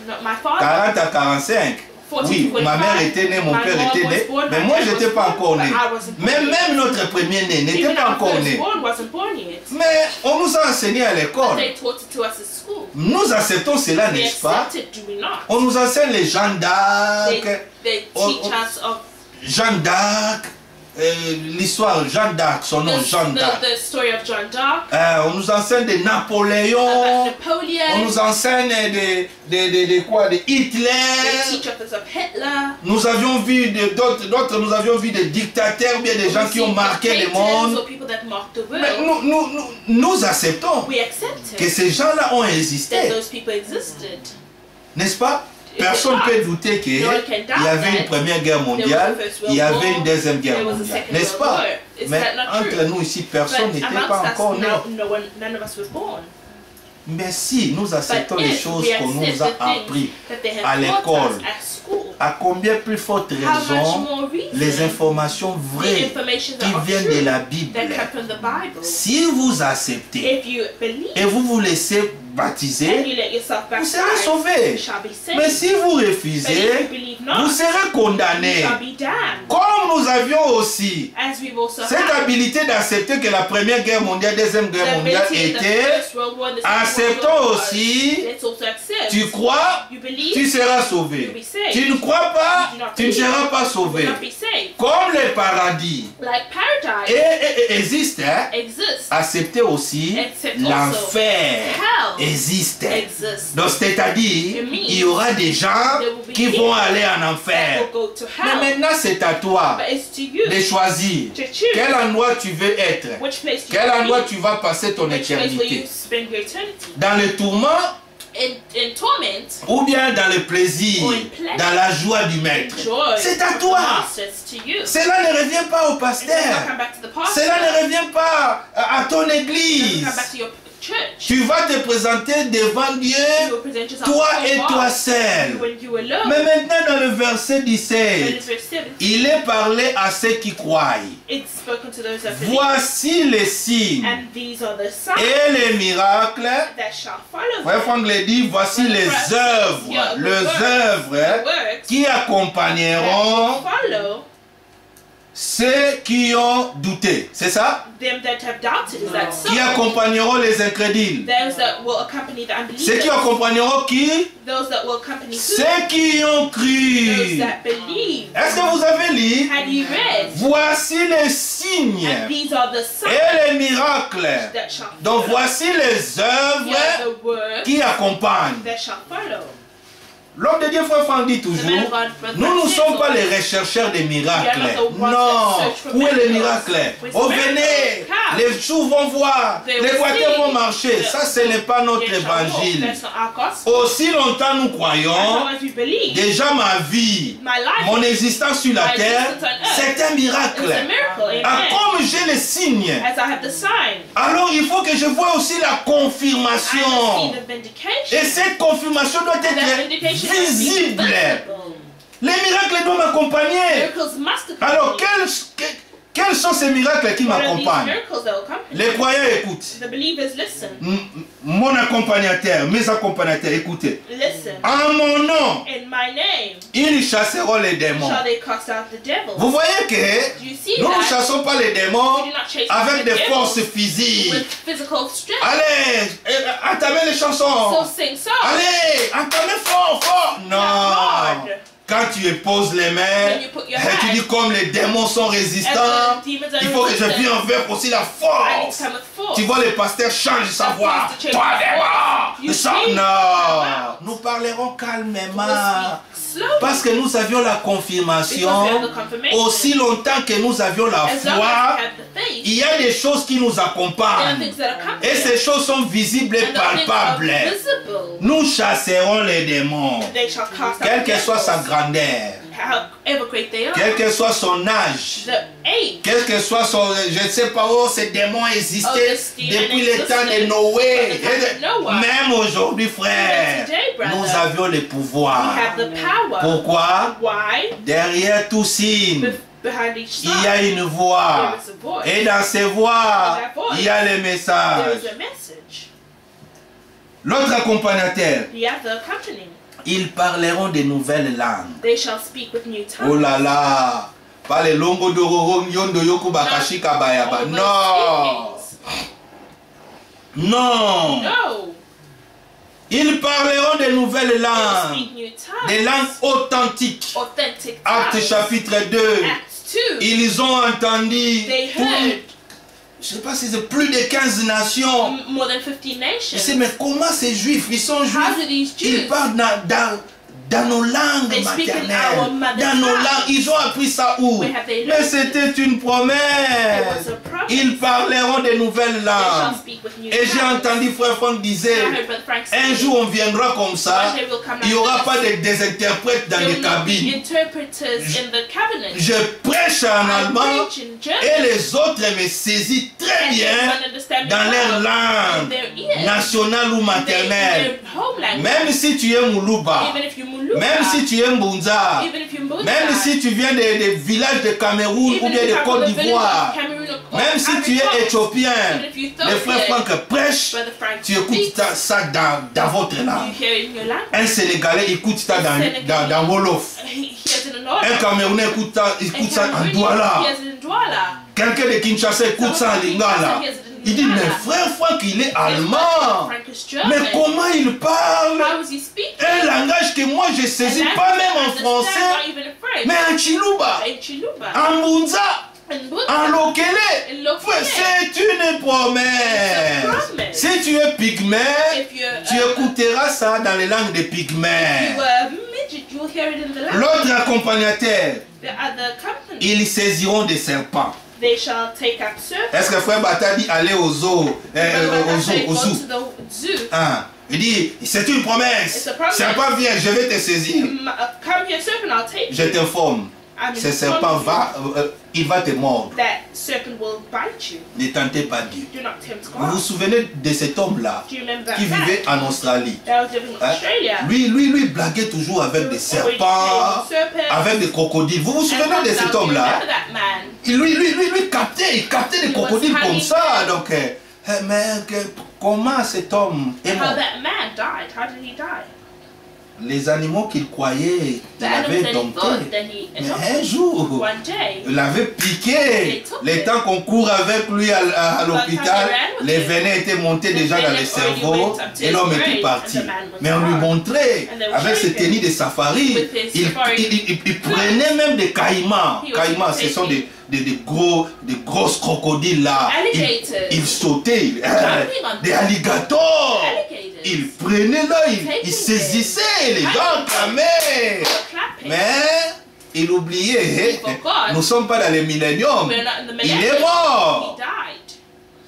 S2: 40 à 45, oui, ma mère était née, mon père était né, mais moi j'étais pas encore né. Mais même notre premier né n'était pas encore né. Mais on nous a enseigné à l'école. Nous acceptons cela, n'est-ce pas? On nous enseigne les Jeanne d'Arc, Jeanne d'Arc. L'histoire Jeanne d'Arc, son nom Jeanne d'Arc. On nous enseigne de Napoléon. On nous enseigne de quoi, de Hitler. Nous avions vu d'autres, nous avions vu des dictateurs, bien des gens qui ont marqué le monde. Mais nous acceptons que ces gens-là ont existé. N'est-ce pas? Personne ne peut douter qu'il y avait une première guerre mondiale, il y avait une deuxième guerre mondiale, n'est-ce pas? Mais entre nous ici, personne n'était pas encore né. Mais si nous acceptons les choses qu'on nous a apprises à l'école, à combien plus forte raison les informations vraies qui viennent de la Bible, si vous acceptez et vous vous laissez baptiser, vous serez sauvés. Mais si vous refusez, vous serez condamnés. Comme nous avions aussi cette habilité d'accepter que la Première Guerre mondiale, Deuxième Guerre mondiale était, acceptons aussi, tu crois, tu seras sauvé. Tu ne crois pas, tu ne seras pas sauvé. Comme le paradis existe, acceptez aussi l'enfer existe. Donc c'est-à-dire, il y aura des gens qui vont aller en enfer. Mais maintenant c'est à toi de choisir quel endroit tu veux être, quel endroit tu vas passer ton éternité. Dans le tourment, ou bien dans le plaisir, dans la joie du maître. C'est à toi. Cela ne revient pas au pasteur. Cela ne revient pas à ton église. Tu vas te présenter devant Dieu, toi et toi seul. Mais maintenant dans le verset 17, il est parlé à ceux qui croient. Voici les signes et les miracles. Frère Franck le dit, voici les œuvres qui accompagneront ceux qui ont douté, c'est ça? Qui accompagneront les incrédules. Ceux qui accompagneront qui? Ceux qui ont cru. Est-ce que vous avez lu? Voici les signes et les miracles. Donc voici les œuvres qui accompagnent. L'homme de Dieu, frère Franck, dit toujours, nous ne sommes pas les rechercheurs des miracles. Non. Où est le miracle? Oh, venez, les choux vont voir, les voitures vont marcher. Ça, ce n'est pas notre évangile. Aussi longtemps nous croyons, déjà ma vie, mon existence sur la terre, c'est un miracle. Comme j'ai les signes, alors il faut que je voie aussi la confirmation. Et cette confirmation doit être visible. Les miracles doivent m'accompagner. Alors, quels sont ces miracles qui m'accompagnent? Les croyants écoutent. Mon accompagnateur, mes accompagnateurs, écoutez. En mon nom, ils chasseront les démons. Vous voyez que nous ne chassons pas les démons avec des forces physiques. Allez, entamez les chansons. Allez, entamez fort, fort. Non. Quand tu poses les mains, tu dis comme les démons sont résistants, il faut que je vienne envers aussi la force. Tu vois, le pasteur change sa voix. Toi, démon, non, nous parlerons calmement. Parce que nous avions la confirmation. Aussi longtemps que nous avions la foi, il y a des choses qui nous accompagnent. Et ces choses sont visibles et palpables. Nous chasserons les démons. Quelle que soit sa grandeur. Quel que soit son âge, quel que soit son... Je ne sais pas où ces démons existaient depuis le temps de Noé. Même aujourd'hui, frère, nous avions le pouvoir. Pourquoi? Derrière tout signe, il y a une voix. Et dans ces voix, il y a le message. L'autre accompagnateur, ils parleront de nouvelles langues.
S1: They shall speak with new tongues.
S2: Oh là là. Pas les longo dororo nyondo yoku bakashika bayaba. Non. Non.
S1: No.
S2: Ils parleront de nouvelles langues. Des langues authentiques. Actes chapitre 2. Ils ont entendu. Je ne sais pas si c'est plus de 15 nations.
S1: More than 50 nations.
S2: Je sais, mais comment ces juifs, ils sont juifs, ils parlent dans nos langues maternelles, dans nos langues, ils ont appris ça où? Mais c'était une promesse. Ils parleront de nouvelles langues. Et j'ai entendu frère Franck disait, un jour on viendra comme ça, il n'y aura pas des interprètes dans les cabines. Je prêche en allemand et les autres me saisissent très bien dans leur langue nationale ou maternelle. Même si tu es Moulouba, même si tu es Mbunza, même si tu viens des villages de Cameroun ou bien de Côte d'Ivoire, même si tu es éthiopien, les frères Franck prêchent, tu écoutes ça dans votre langue. Un Sénégalais écoute ça dans Wolof. Un Camerounais écoute ça en Douala. Quelqu'un de Kinshasa écoute ça en Lingala. Il dit, mais frère Franck, il est allemand. Mais comment il parle? Un langage que moi je ne saisis pas même en français. Mais en Chiluba, en Mbunza, en Lokele. C'est une promesse. Si tu es pygmée, tu écouteras ça dans les langues des pygmées. L'autre accompagnateur, ils saisiront des serpents. Est-ce que frère Bata dit aller au zoo, au zoo? Ah. Il dit, c'est une promesse. Serpent vient, je vais te saisir. Je t'informe. Ce serpent il va te mordre. Ne tentez pas Dieu. Vous vous souvenez de cet homme-là qui vivait en Australie? Lui blaguait toujours avec des serpents, avec des crocodiles. Vous vous souvenez de cet homme-là? Lui captait des crocodiles comme ça. Donc, mais comment cet homme est mort? Les animaux qu'il croyait qu'il avait domptés, mais un jour, il avait piqué. Les temps qu'on court avec lui à l'hôpital, les venin étaient montés déjà dans le cerveau et l'homme était parti. Mais on lui montrait, avec ses tenues de safari, il prenait même des caïmans. Caïmans, ce sont des grosses crocodiles là. Il sautait, des alligators. Il prenait là, il saisissait, les gens clamaient. Mais il oubliait, nous ne sommes pas dans le millénium. Il est mort.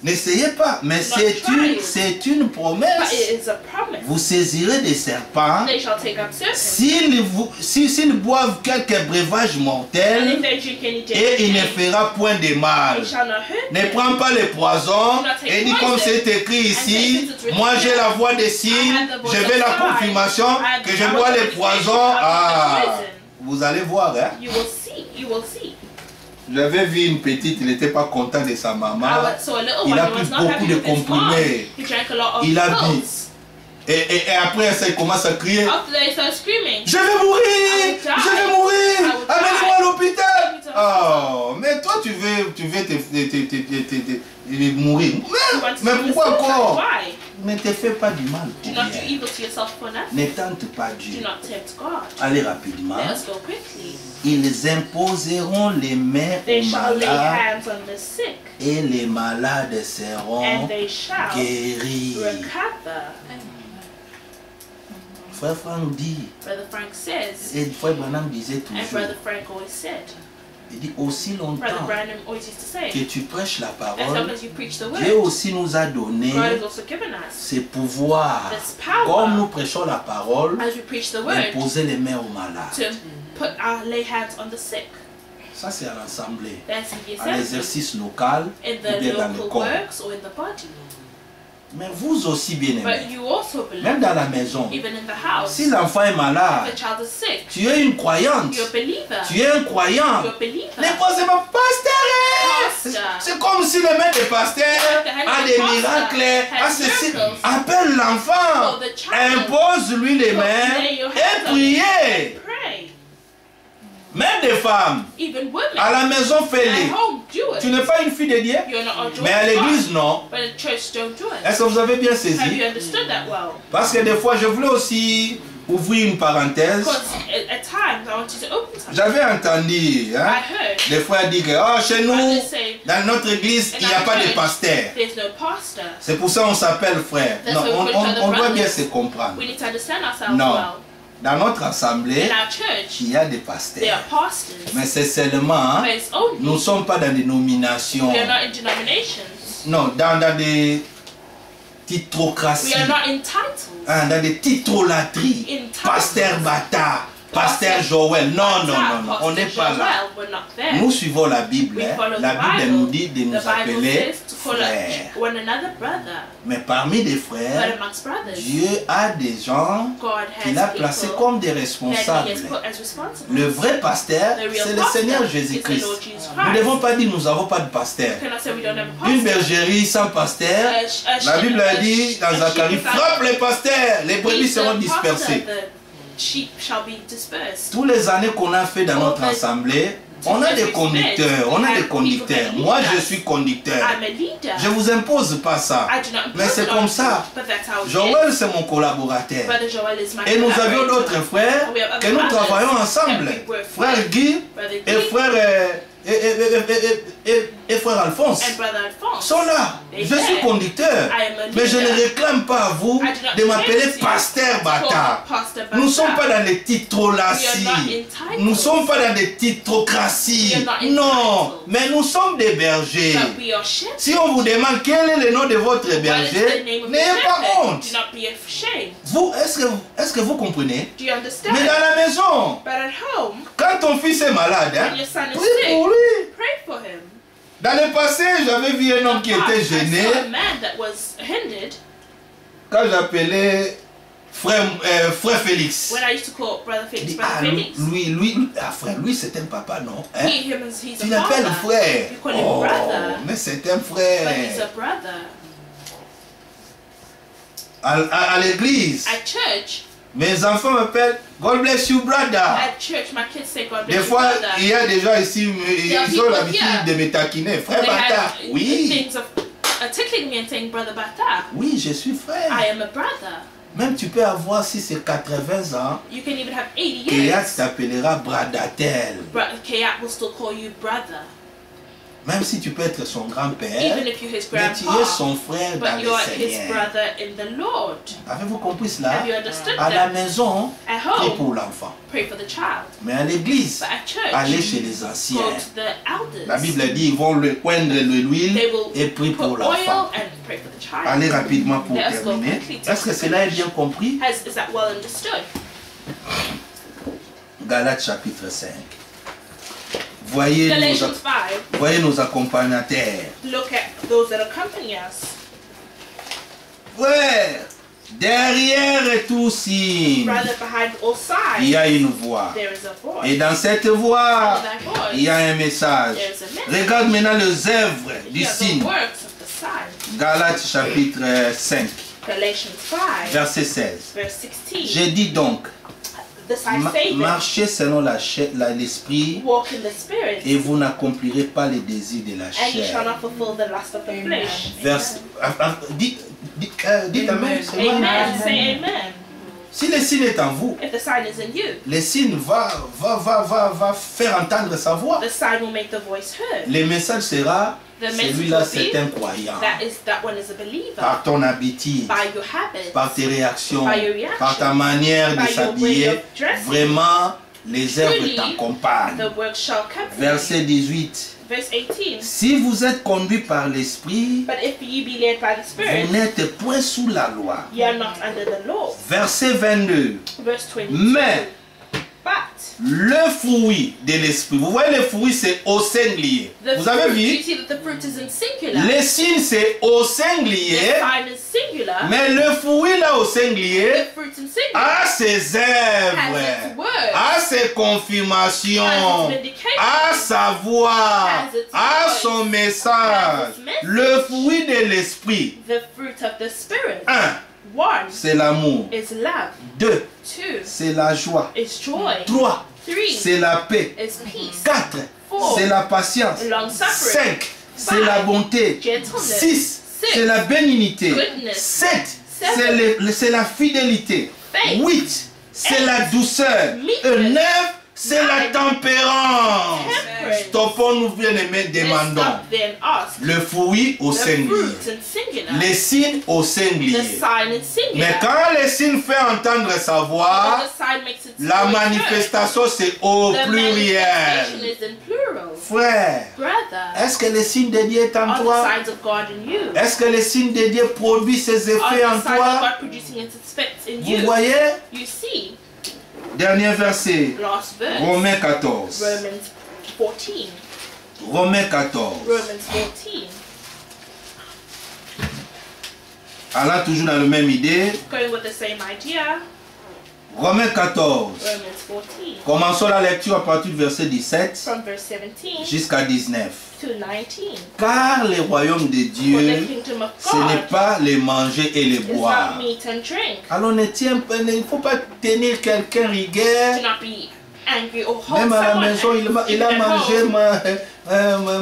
S2: N'essayez pas, mais c'est une promesse. Vous saisirez des serpents. S'ils boivent quelques breuvages mortels, et il ne fera point de mal. Ne prends pas les poisons. Et dit comme c'est écrit ici, moi j'ai la voix des signes, je vais la confirmation que je bois les poisons. Ah, vous allez voir, hein? J'avais vu une petite, il n'était pas content de sa maman. Il a pris beaucoup de comprimés. Il a bu. Et après, ça, il commence à crier. Je vais mourir! Je vais mourir! Amenez-moi à l'hôpital! Oh, mais toi, tu veux mourir. Mais pourquoi encore? Ne te fais pas du mal. Ne tente pas Dieu. Allez rapidement. Ils imposeront les mains aux malades et les malades seront guéris. Frère Frank dit,
S1: Brother Frank says,
S2: et Frère Branham disait
S1: and
S2: toujours,
S1: Brother Frank always said,
S2: il dit aussi longtemps
S1: Brother Branham always used to say,
S2: que tu prêches la
S1: as
S2: parole,
S1: long as you preach the
S2: Dieu
S1: word,
S2: aussi nous a donné
S1: God has also given us
S2: ce pouvoir,
S1: this power,
S2: comme nous prêchons la parole,
S1: as we preach the word,
S2: d'imposer les mains aux malades.
S1: to put our lay hands on the sick.
S2: Ça c'est à l'assemblée,
S1: That's in the
S2: à
S1: assembly,
S2: l'exercice local
S1: in
S2: ou
S1: the
S2: bien dans le
S1: local
S2: corps.
S1: works or in the body.
S2: Mais vous aussi, bien
S1: But
S2: aimés,
S1: you also believe,
S2: même dans la maison,
S1: even in the house,
S2: si l'enfant est malade,
S1: if the child is sick,
S2: tu es une croyante,
S1: you're a believer.
S2: tu es un croyant.
S1: You're a believer.
S2: Les pasteur,
S1: Pasteur.
S2: c'est comme si le maître des pasteurs a des miracles, a ceci. Appelle l'enfant, impose-lui les mains et priez.
S1: Pray.
S2: Même des femmes,
S1: Even women,
S2: à la maison, fais-les.
S1: at home, do it.
S2: Tu n'es pas une fille de Dieu,
S1: You're not a daughter
S2: mais à
S1: of
S2: l'église,
S1: God,
S2: non.
S1: but in church, don't do it.
S2: Est-ce que vous avez bien
S1: Have you
S2: saisi?
S1: understood that well?
S2: Parce que des fois, je voulais aussi ouvrir une parenthèse.
S1: Because at times, I want you to open something.
S2: J'avais entendu, hein,
S1: I heard
S2: des frères dire que oh, chez nous,
S1: others say,
S2: dans notre église, il n'y a pas de pasteur.
S1: there's no pastor.
S2: C'est pour ça qu'on s'appelle frère.
S1: That's
S2: Non,
S1: why we call each other
S2: on doit bien
S1: brothers.
S2: se comprendre.
S1: We need to understand ourselves
S2: Non.
S1: well.
S2: Dans notre assemblée,
S1: In our church,
S2: il y a des
S1: there
S2: pasteurs.
S1: are pastors,
S2: Mais c'est seulement,
S1: but it's only,
S2: nous ne sommes pas dans des nominations.
S1: we are not in denominations.
S2: Non, dans des
S1: We
S2: titrocraties.
S1: are not in titles.
S2: Hein, dans des titrolateries.
S1: In titles.
S2: Pasteur Bata, Pasteur Joël. Non, non, non, non, on n'est pas là.
S1: We're not there.
S2: Nous suivons la Bible.
S1: We
S2: Hein.
S1: follow
S2: La
S1: the
S2: Bible
S1: Bible.
S2: nous dit de
S1: The
S2: nous
S1: Bible
S2: appeler
S1: says to call
S2: frères.
S1: one another brother.
S2: Mais parmi les
S1: But
S2: frères,
S1: amongst brothers,
S2: Dieu a des gens
S1: God
S2: qu'il a
S1: has
S2: placés
S1: people
S2: comme des
S1: that He
S2: responsables.
S1: has put as responsible.
S2: Le vrai pasteur,
S1: The real
S2: c'est le
S1: pastor
S2: Seigneur
S1: is the
S2: Jésus-Christ.
S1: Lord Jesus
S2: Nous ne
S1: Christ.
S2: devons pas dire nous n'avons pas de pasteur.
S1: You cannot say we don't have a
S2: Une
S1: pastor.
S2: bergerie sans pasteur, la Bible a dit dans Zacharie, frappe les pasteurs, les brebis seront dispersées.
S1: Sheep shall be dispersed.
S2: Tous les années qu'on a fait dans notre assemblée, on a des conducteurs, Moi, je suis conducteur.
S1: I'm a leader.
S2: Je ne vous impose pas ça.
S1: I do not
S2: Mais c'est
S1: impose
S2: comme
S1: on
S2: ça.
S1: you, but that's how it
S2: Joël,
S1: is.
S2: c'est mon collaborateur.
S1: Brother Joel is my
S2: Et nous avions
S1: collaborator.
S2: d'autres frères
S1: We have
S2: que
S1: other
S2: nous
S1: brothers
S2: travaillons ensemble.
S1: that we work
S2: Frère
S1: with.
S2: Guy
S1: Brother
S2: et
S1: Guy
S2: frère, et frère Alphonse
S1: and Brother Alphonse.
S2: sont là. Je suis conducteur.
S1: I am a
S2: Mais je ne
S1: leader.
S2: réclame pas à vous
S1: I do not
S2: de m'appeler
S1: claim to
S2: pasteur
S1: call
S2: bâtard.
S1: Pastor
S2: Nous ne sommes
S1: Bata.
S2: pas dans des
S1: We are
S2: titrolaties.
S1: not entitled.
S2: Nous ne sommes pas dans des titrocraties.
S1: We are not entitled.
S2: Non, mais nous sommes des bergers.
S1: But we are shepherds.
S2: Si on vous demande quel est le nom de votre
S1: What is the
S2: berger,
S1: name of
S2: n'ayez
S1: your
S2: pas
S1: shepherd?
S2: honte.
S1: Do not be ashamed.
S2: Vous, est-ce que vous comprenez?
S1: Do you understand?
S2: Mais dans la maison,
S1: But at home,
S2: quand ton fils est malade, hein,
S1: when your son is
S2: prie
S1: sick,
S2: pour lui.
S1: pray for him.
S2: Dans le passé, j'avais vu un homme qui était
S1: I
S2: gêné
S1: saw a man that was hindered
S2: quand j'appelais frère Félix.
S1: when I used to call Brother
S2: Il
S1: Felix
S2: dit,
S1: Brother
S2: ah,
S1: Felix.
S2: frère, lui c'est un papa, non? Hein?
S1: He's
S2: Tu
S1: a
S2: l'appelles
S1: father.
S2: frère.
S1: You call him
S2: Oh,
S1: brother.
S2: mais c'est un
S1: But he's
S2: frère.
S1: a brother.
S2: À l'église,
S1: At church,
S2: mes enfants m'appellent God bless you, brother.
S1: at church, my kids say God bless
S2: Des
S1: you,
S2: fois,
S1: brother.
S2: il y a des gens ici, ils ont
S1: people
S2: l'habitude
S1: here.
S2: de me taquiner. Frère
S1: They
S2: Bata,
S1: have
S2: oui.
S1: things of tickling me and saying Brother Bata.
S2: Oui, je suis frère.
S1: I am a brother.
S2: Même tu peux avoir, si c'est 80 ans,
S1: You can even have 80
S2: Kéat
S1: years.
S2: t'appellera Bradatel.
S1: Kayat will still call you brother.
S2: Même si tu peux être son grand-père,
S1: Even if you're his
S2: mais tu es
S1: grandpa.
S2: son frère dans
S1: But
S2: le
S1: you're his
S2: Seigneur.
S1: brother in the Lord.
S2: Avez-vous compris cela?
S1: Have you understood
S2: À la
S1: that?
S2: maison,
S1: At
S2: prie
S1: home,
S2: pour l'enfant.
S1: pray for the child.
S2: Mais à l'église,
S1: But at church,
S2: allez chez les
S1: go
S2: anciens.
S1: to the elders.
S2: La Bible dit, ils vont le coindre de l'huile
S1: They will
S2: et prie
S1: put
S2: pour
S1: oil
S2: l'enfant.
S1: and pray for the child.
S2: Allez rapidement pour
S1: Let us go
S2: terminer.
S1: quickly to
S2: Est-ce que cela est bien compris?
S1: Is that well understood?
S2: Galates chapitre 5. Voyez
S1: Galatians 5,
S2: nos accompagnateurs.
S1: look at those that accompany us.
S2: Frère, derrière tout signe,
S1: Rather behind all
S2: il y
S1: sides,
S2: a une voix.
S1: there is a voice.
S2: Et dans cette voix,
S1: And that voice,
S2: il y a un message.
S1: there is a message.
S2: Regarde maintenant les œuvres du
S1: You have the
S2: signe.
S1: works of the sign.
S2: Galates chapitre 5,
S1: Galatians 5,
S2: verset 16.
S1: verse 16.
S2: Je dis donc,
S1: This I say then,
S2: marchez selon l'esprit
S1: walk in the Spirit,
S2: et vous n'accomplirez pas les désirs de la
S1: and you shall
S2: chair.
S1: not fulfill the lust of the flesh.
S2: Dites amen. c'est moi.
S1: Amen. Say amen.
S2: Si le signe est en vous,
S1: if the sign is in you,
S2: le signe va faire entendre sa voix.
S1: The sign will make the voice heard.
S2: Le message sera, celui-là c'est un croyant.
S1: That one is a believer.
S2: Par ton habitude,
S1: by your habits,
S2: par tes réactions,
S1: by your reaction,
S2: par ta manière de s'habiller, vraiment les œuvres t'accompagnent. Verset 18.
S1: Verse 18.
S2: Si vous êtes conduit par l'esprit, vous n'êtes point sous la loi.
S1: You are not under the law.
S2: Verset 22.
S1: Verse 22.
S2: Mais le fruit de l'esprit, vous voyez, le fruit c'est au singulier. Vous avez vu? Le signe c'est au singulier. Mais le fruit là au singulier a ses œuvres, a ses confirmations, a sa voix, a son message. Le fruit de l'esprit. 1. C'est l'amour. 2. C'est la joie. 3. C'est la paix. 4. C'est la patience. 5. C'est la bonté. 6. C'est la bénignité. 7. C'est la fidélité. 8. C'est la douceur. 9. C'est la tempérance. Stoppons-nous, bien-aimés, demandons. Le fruit au singulier. Les signes au singulier. Mais quand les signes fait entendre sa voix, la manifestation c'est au pluriel. Frère, est-ce que le signe de Dieu est en toi? Est-ce que le signe de Dieu produit ses effets en toi? Vous voyez? Dernier verset, Romains 14. Romains 14. Allant toujours dans la même idée. Romains 14. Commençons la lecture à partir du verset 17 jusqu'à 19. Car le royaume de Dieu, ce n'est pas les manger et les boire. Alors il ne faut pas tenir quelqu'un rigueur. Même à la maison, il a mangé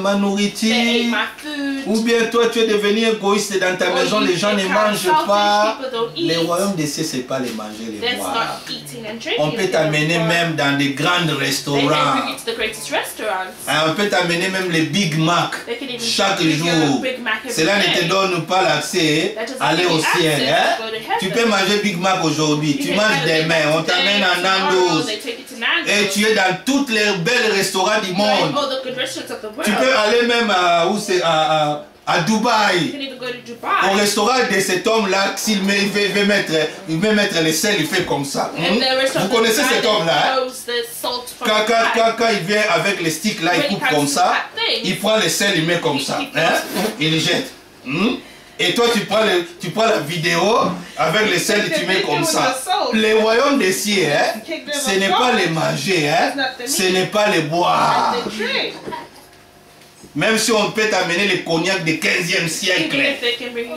S2: ma nourriture. Ou bien toi, tu es devenu égoïste dans ta maison, les gens ne mangent pas. Le royaume des cieux, ce n'est pas les manger, les boire. On peut t'amener même dans des grands restaurants. On peut t'amener même les Big Mac chaque jour. Cela ne te donne pas l'accès à aller au ciel. Tu peux manger Big Mac aujourd'hui, tu manges demain, on t'amène en Nandos. Et tu es dans tous les belles restaurants du monde. Tu peux aller même à Dubaï. Au restaurant de cet homme-là, s'il veut mettre le sel, il fait comme ça. Vous connaissez cet homme-là? Quand il vient avec les sticks là, il coupe comme ça. Il prend le sel, il met comme ça. Il jette. Et toi, tu prends la vidéo avec le sel et tu mets comme ça. Le royaume des cieux, ce n'est pas les manger, ce n'est pas les boire. Même si on peut t'amener le cognac du 15e siècle,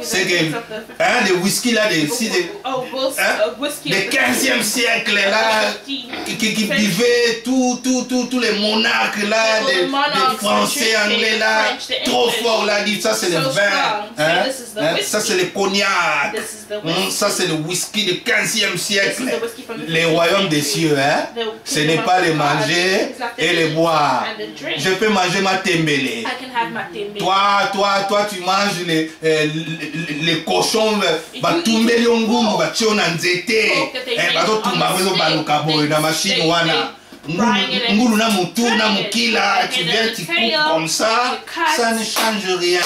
S2: c'est que le whisky là, de 15e siècle là, qui buvaient tous les monarques là, des français, anglais là, trop fort là, dit ça c'est le vin, ça c'est le cognac, ça c'est le whisky du 15e siècle. Les royaumes des cieux, ce n'est pas les manger et les boire. Je peux manger ma tembele. Toi, tu manges les cochons, tu viens, tu coupes comme ça, ça ne change rien.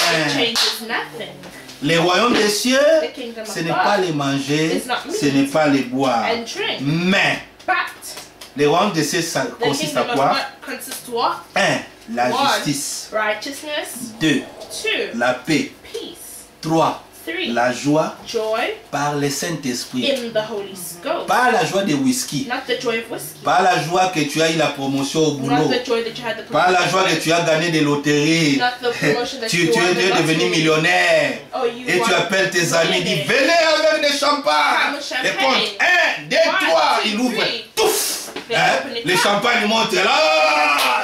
S2: Les royaumes des cieux, ce n'est pas les manger, ce n'est pas les boire. Mais, les royaumes des cieux, ça consiste à quoi? 1. La justice. 2. La paix. 3. La joie par le Saint-Esprit. Pas la joie de whisky. Pas la joie que tu as eu la promotion au boulot. Pas la joie que tu as gagné des loteries. Tu es devenu millionnaire. Et tu appelles tes amis, dis venez avec des champagnes. Et compte 1, 2, 3, il ouvre. Touf. Les champagnes montent là.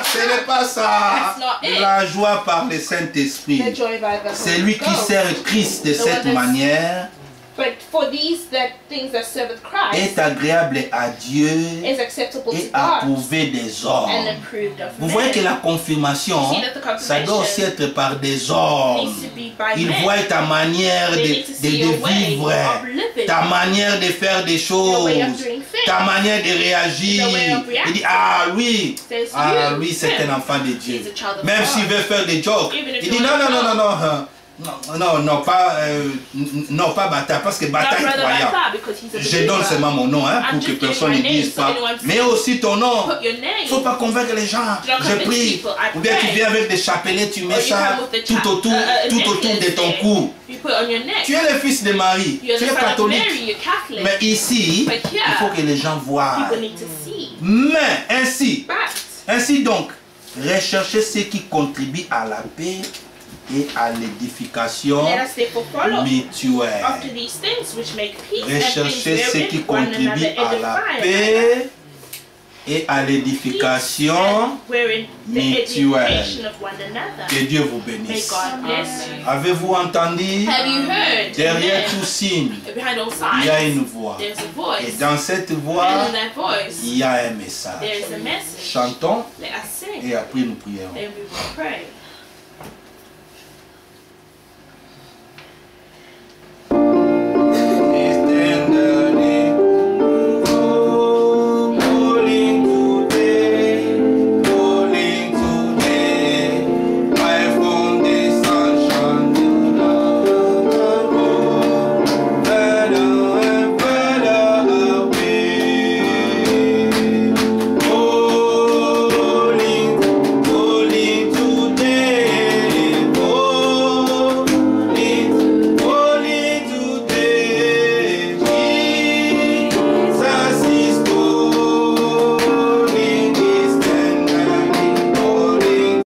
S2: Ce n'est pas ça. La joie par le Saint-Esprit. C'est lui qui sert Christ de cette manière
S1: But for these things that serveth Christ,
S2: est agréable à Dieu
S1: is acceptable
S2: et
S1: to God,
S2: approuvé des hommes.
S1: and approved of
S2: Vous
S1: men.
S2: voyez que la confirmation, ça doit aussi être par des hommes. Ils voient ta manière de vivre, ta manière de faire des choses, ta manière de réagir. Il dit, ah oui, c'est un enfant de Dieu. Même s'il veut faire des jokes, il dit, non. Non, pas bâtard, parce que bâtard est croyant. Je donne seulement mon nom, pour que personne ne dise pas. Mais aussi ton nom. Il ne faut pas convaincre les gens. Je prie. Ou bien tu viens avec des chapelets, tu mets ça tout autour de ton cou. Tu es le fils de Marie. Tu es catholique. Mais ici, il faut que les gens voient. Mais ainsi donc, recherchez ce qui contribue à la paix et à l'édification mutuelle. Recherchez ce qui contribue à la paix et à l'édification mutuelle. Que Dieu vous bénisse. Avez-vous entendu? Derrière tout signe, il y a une voix. Et dans cette voix, il y a un message. Chantons et après nous prierons.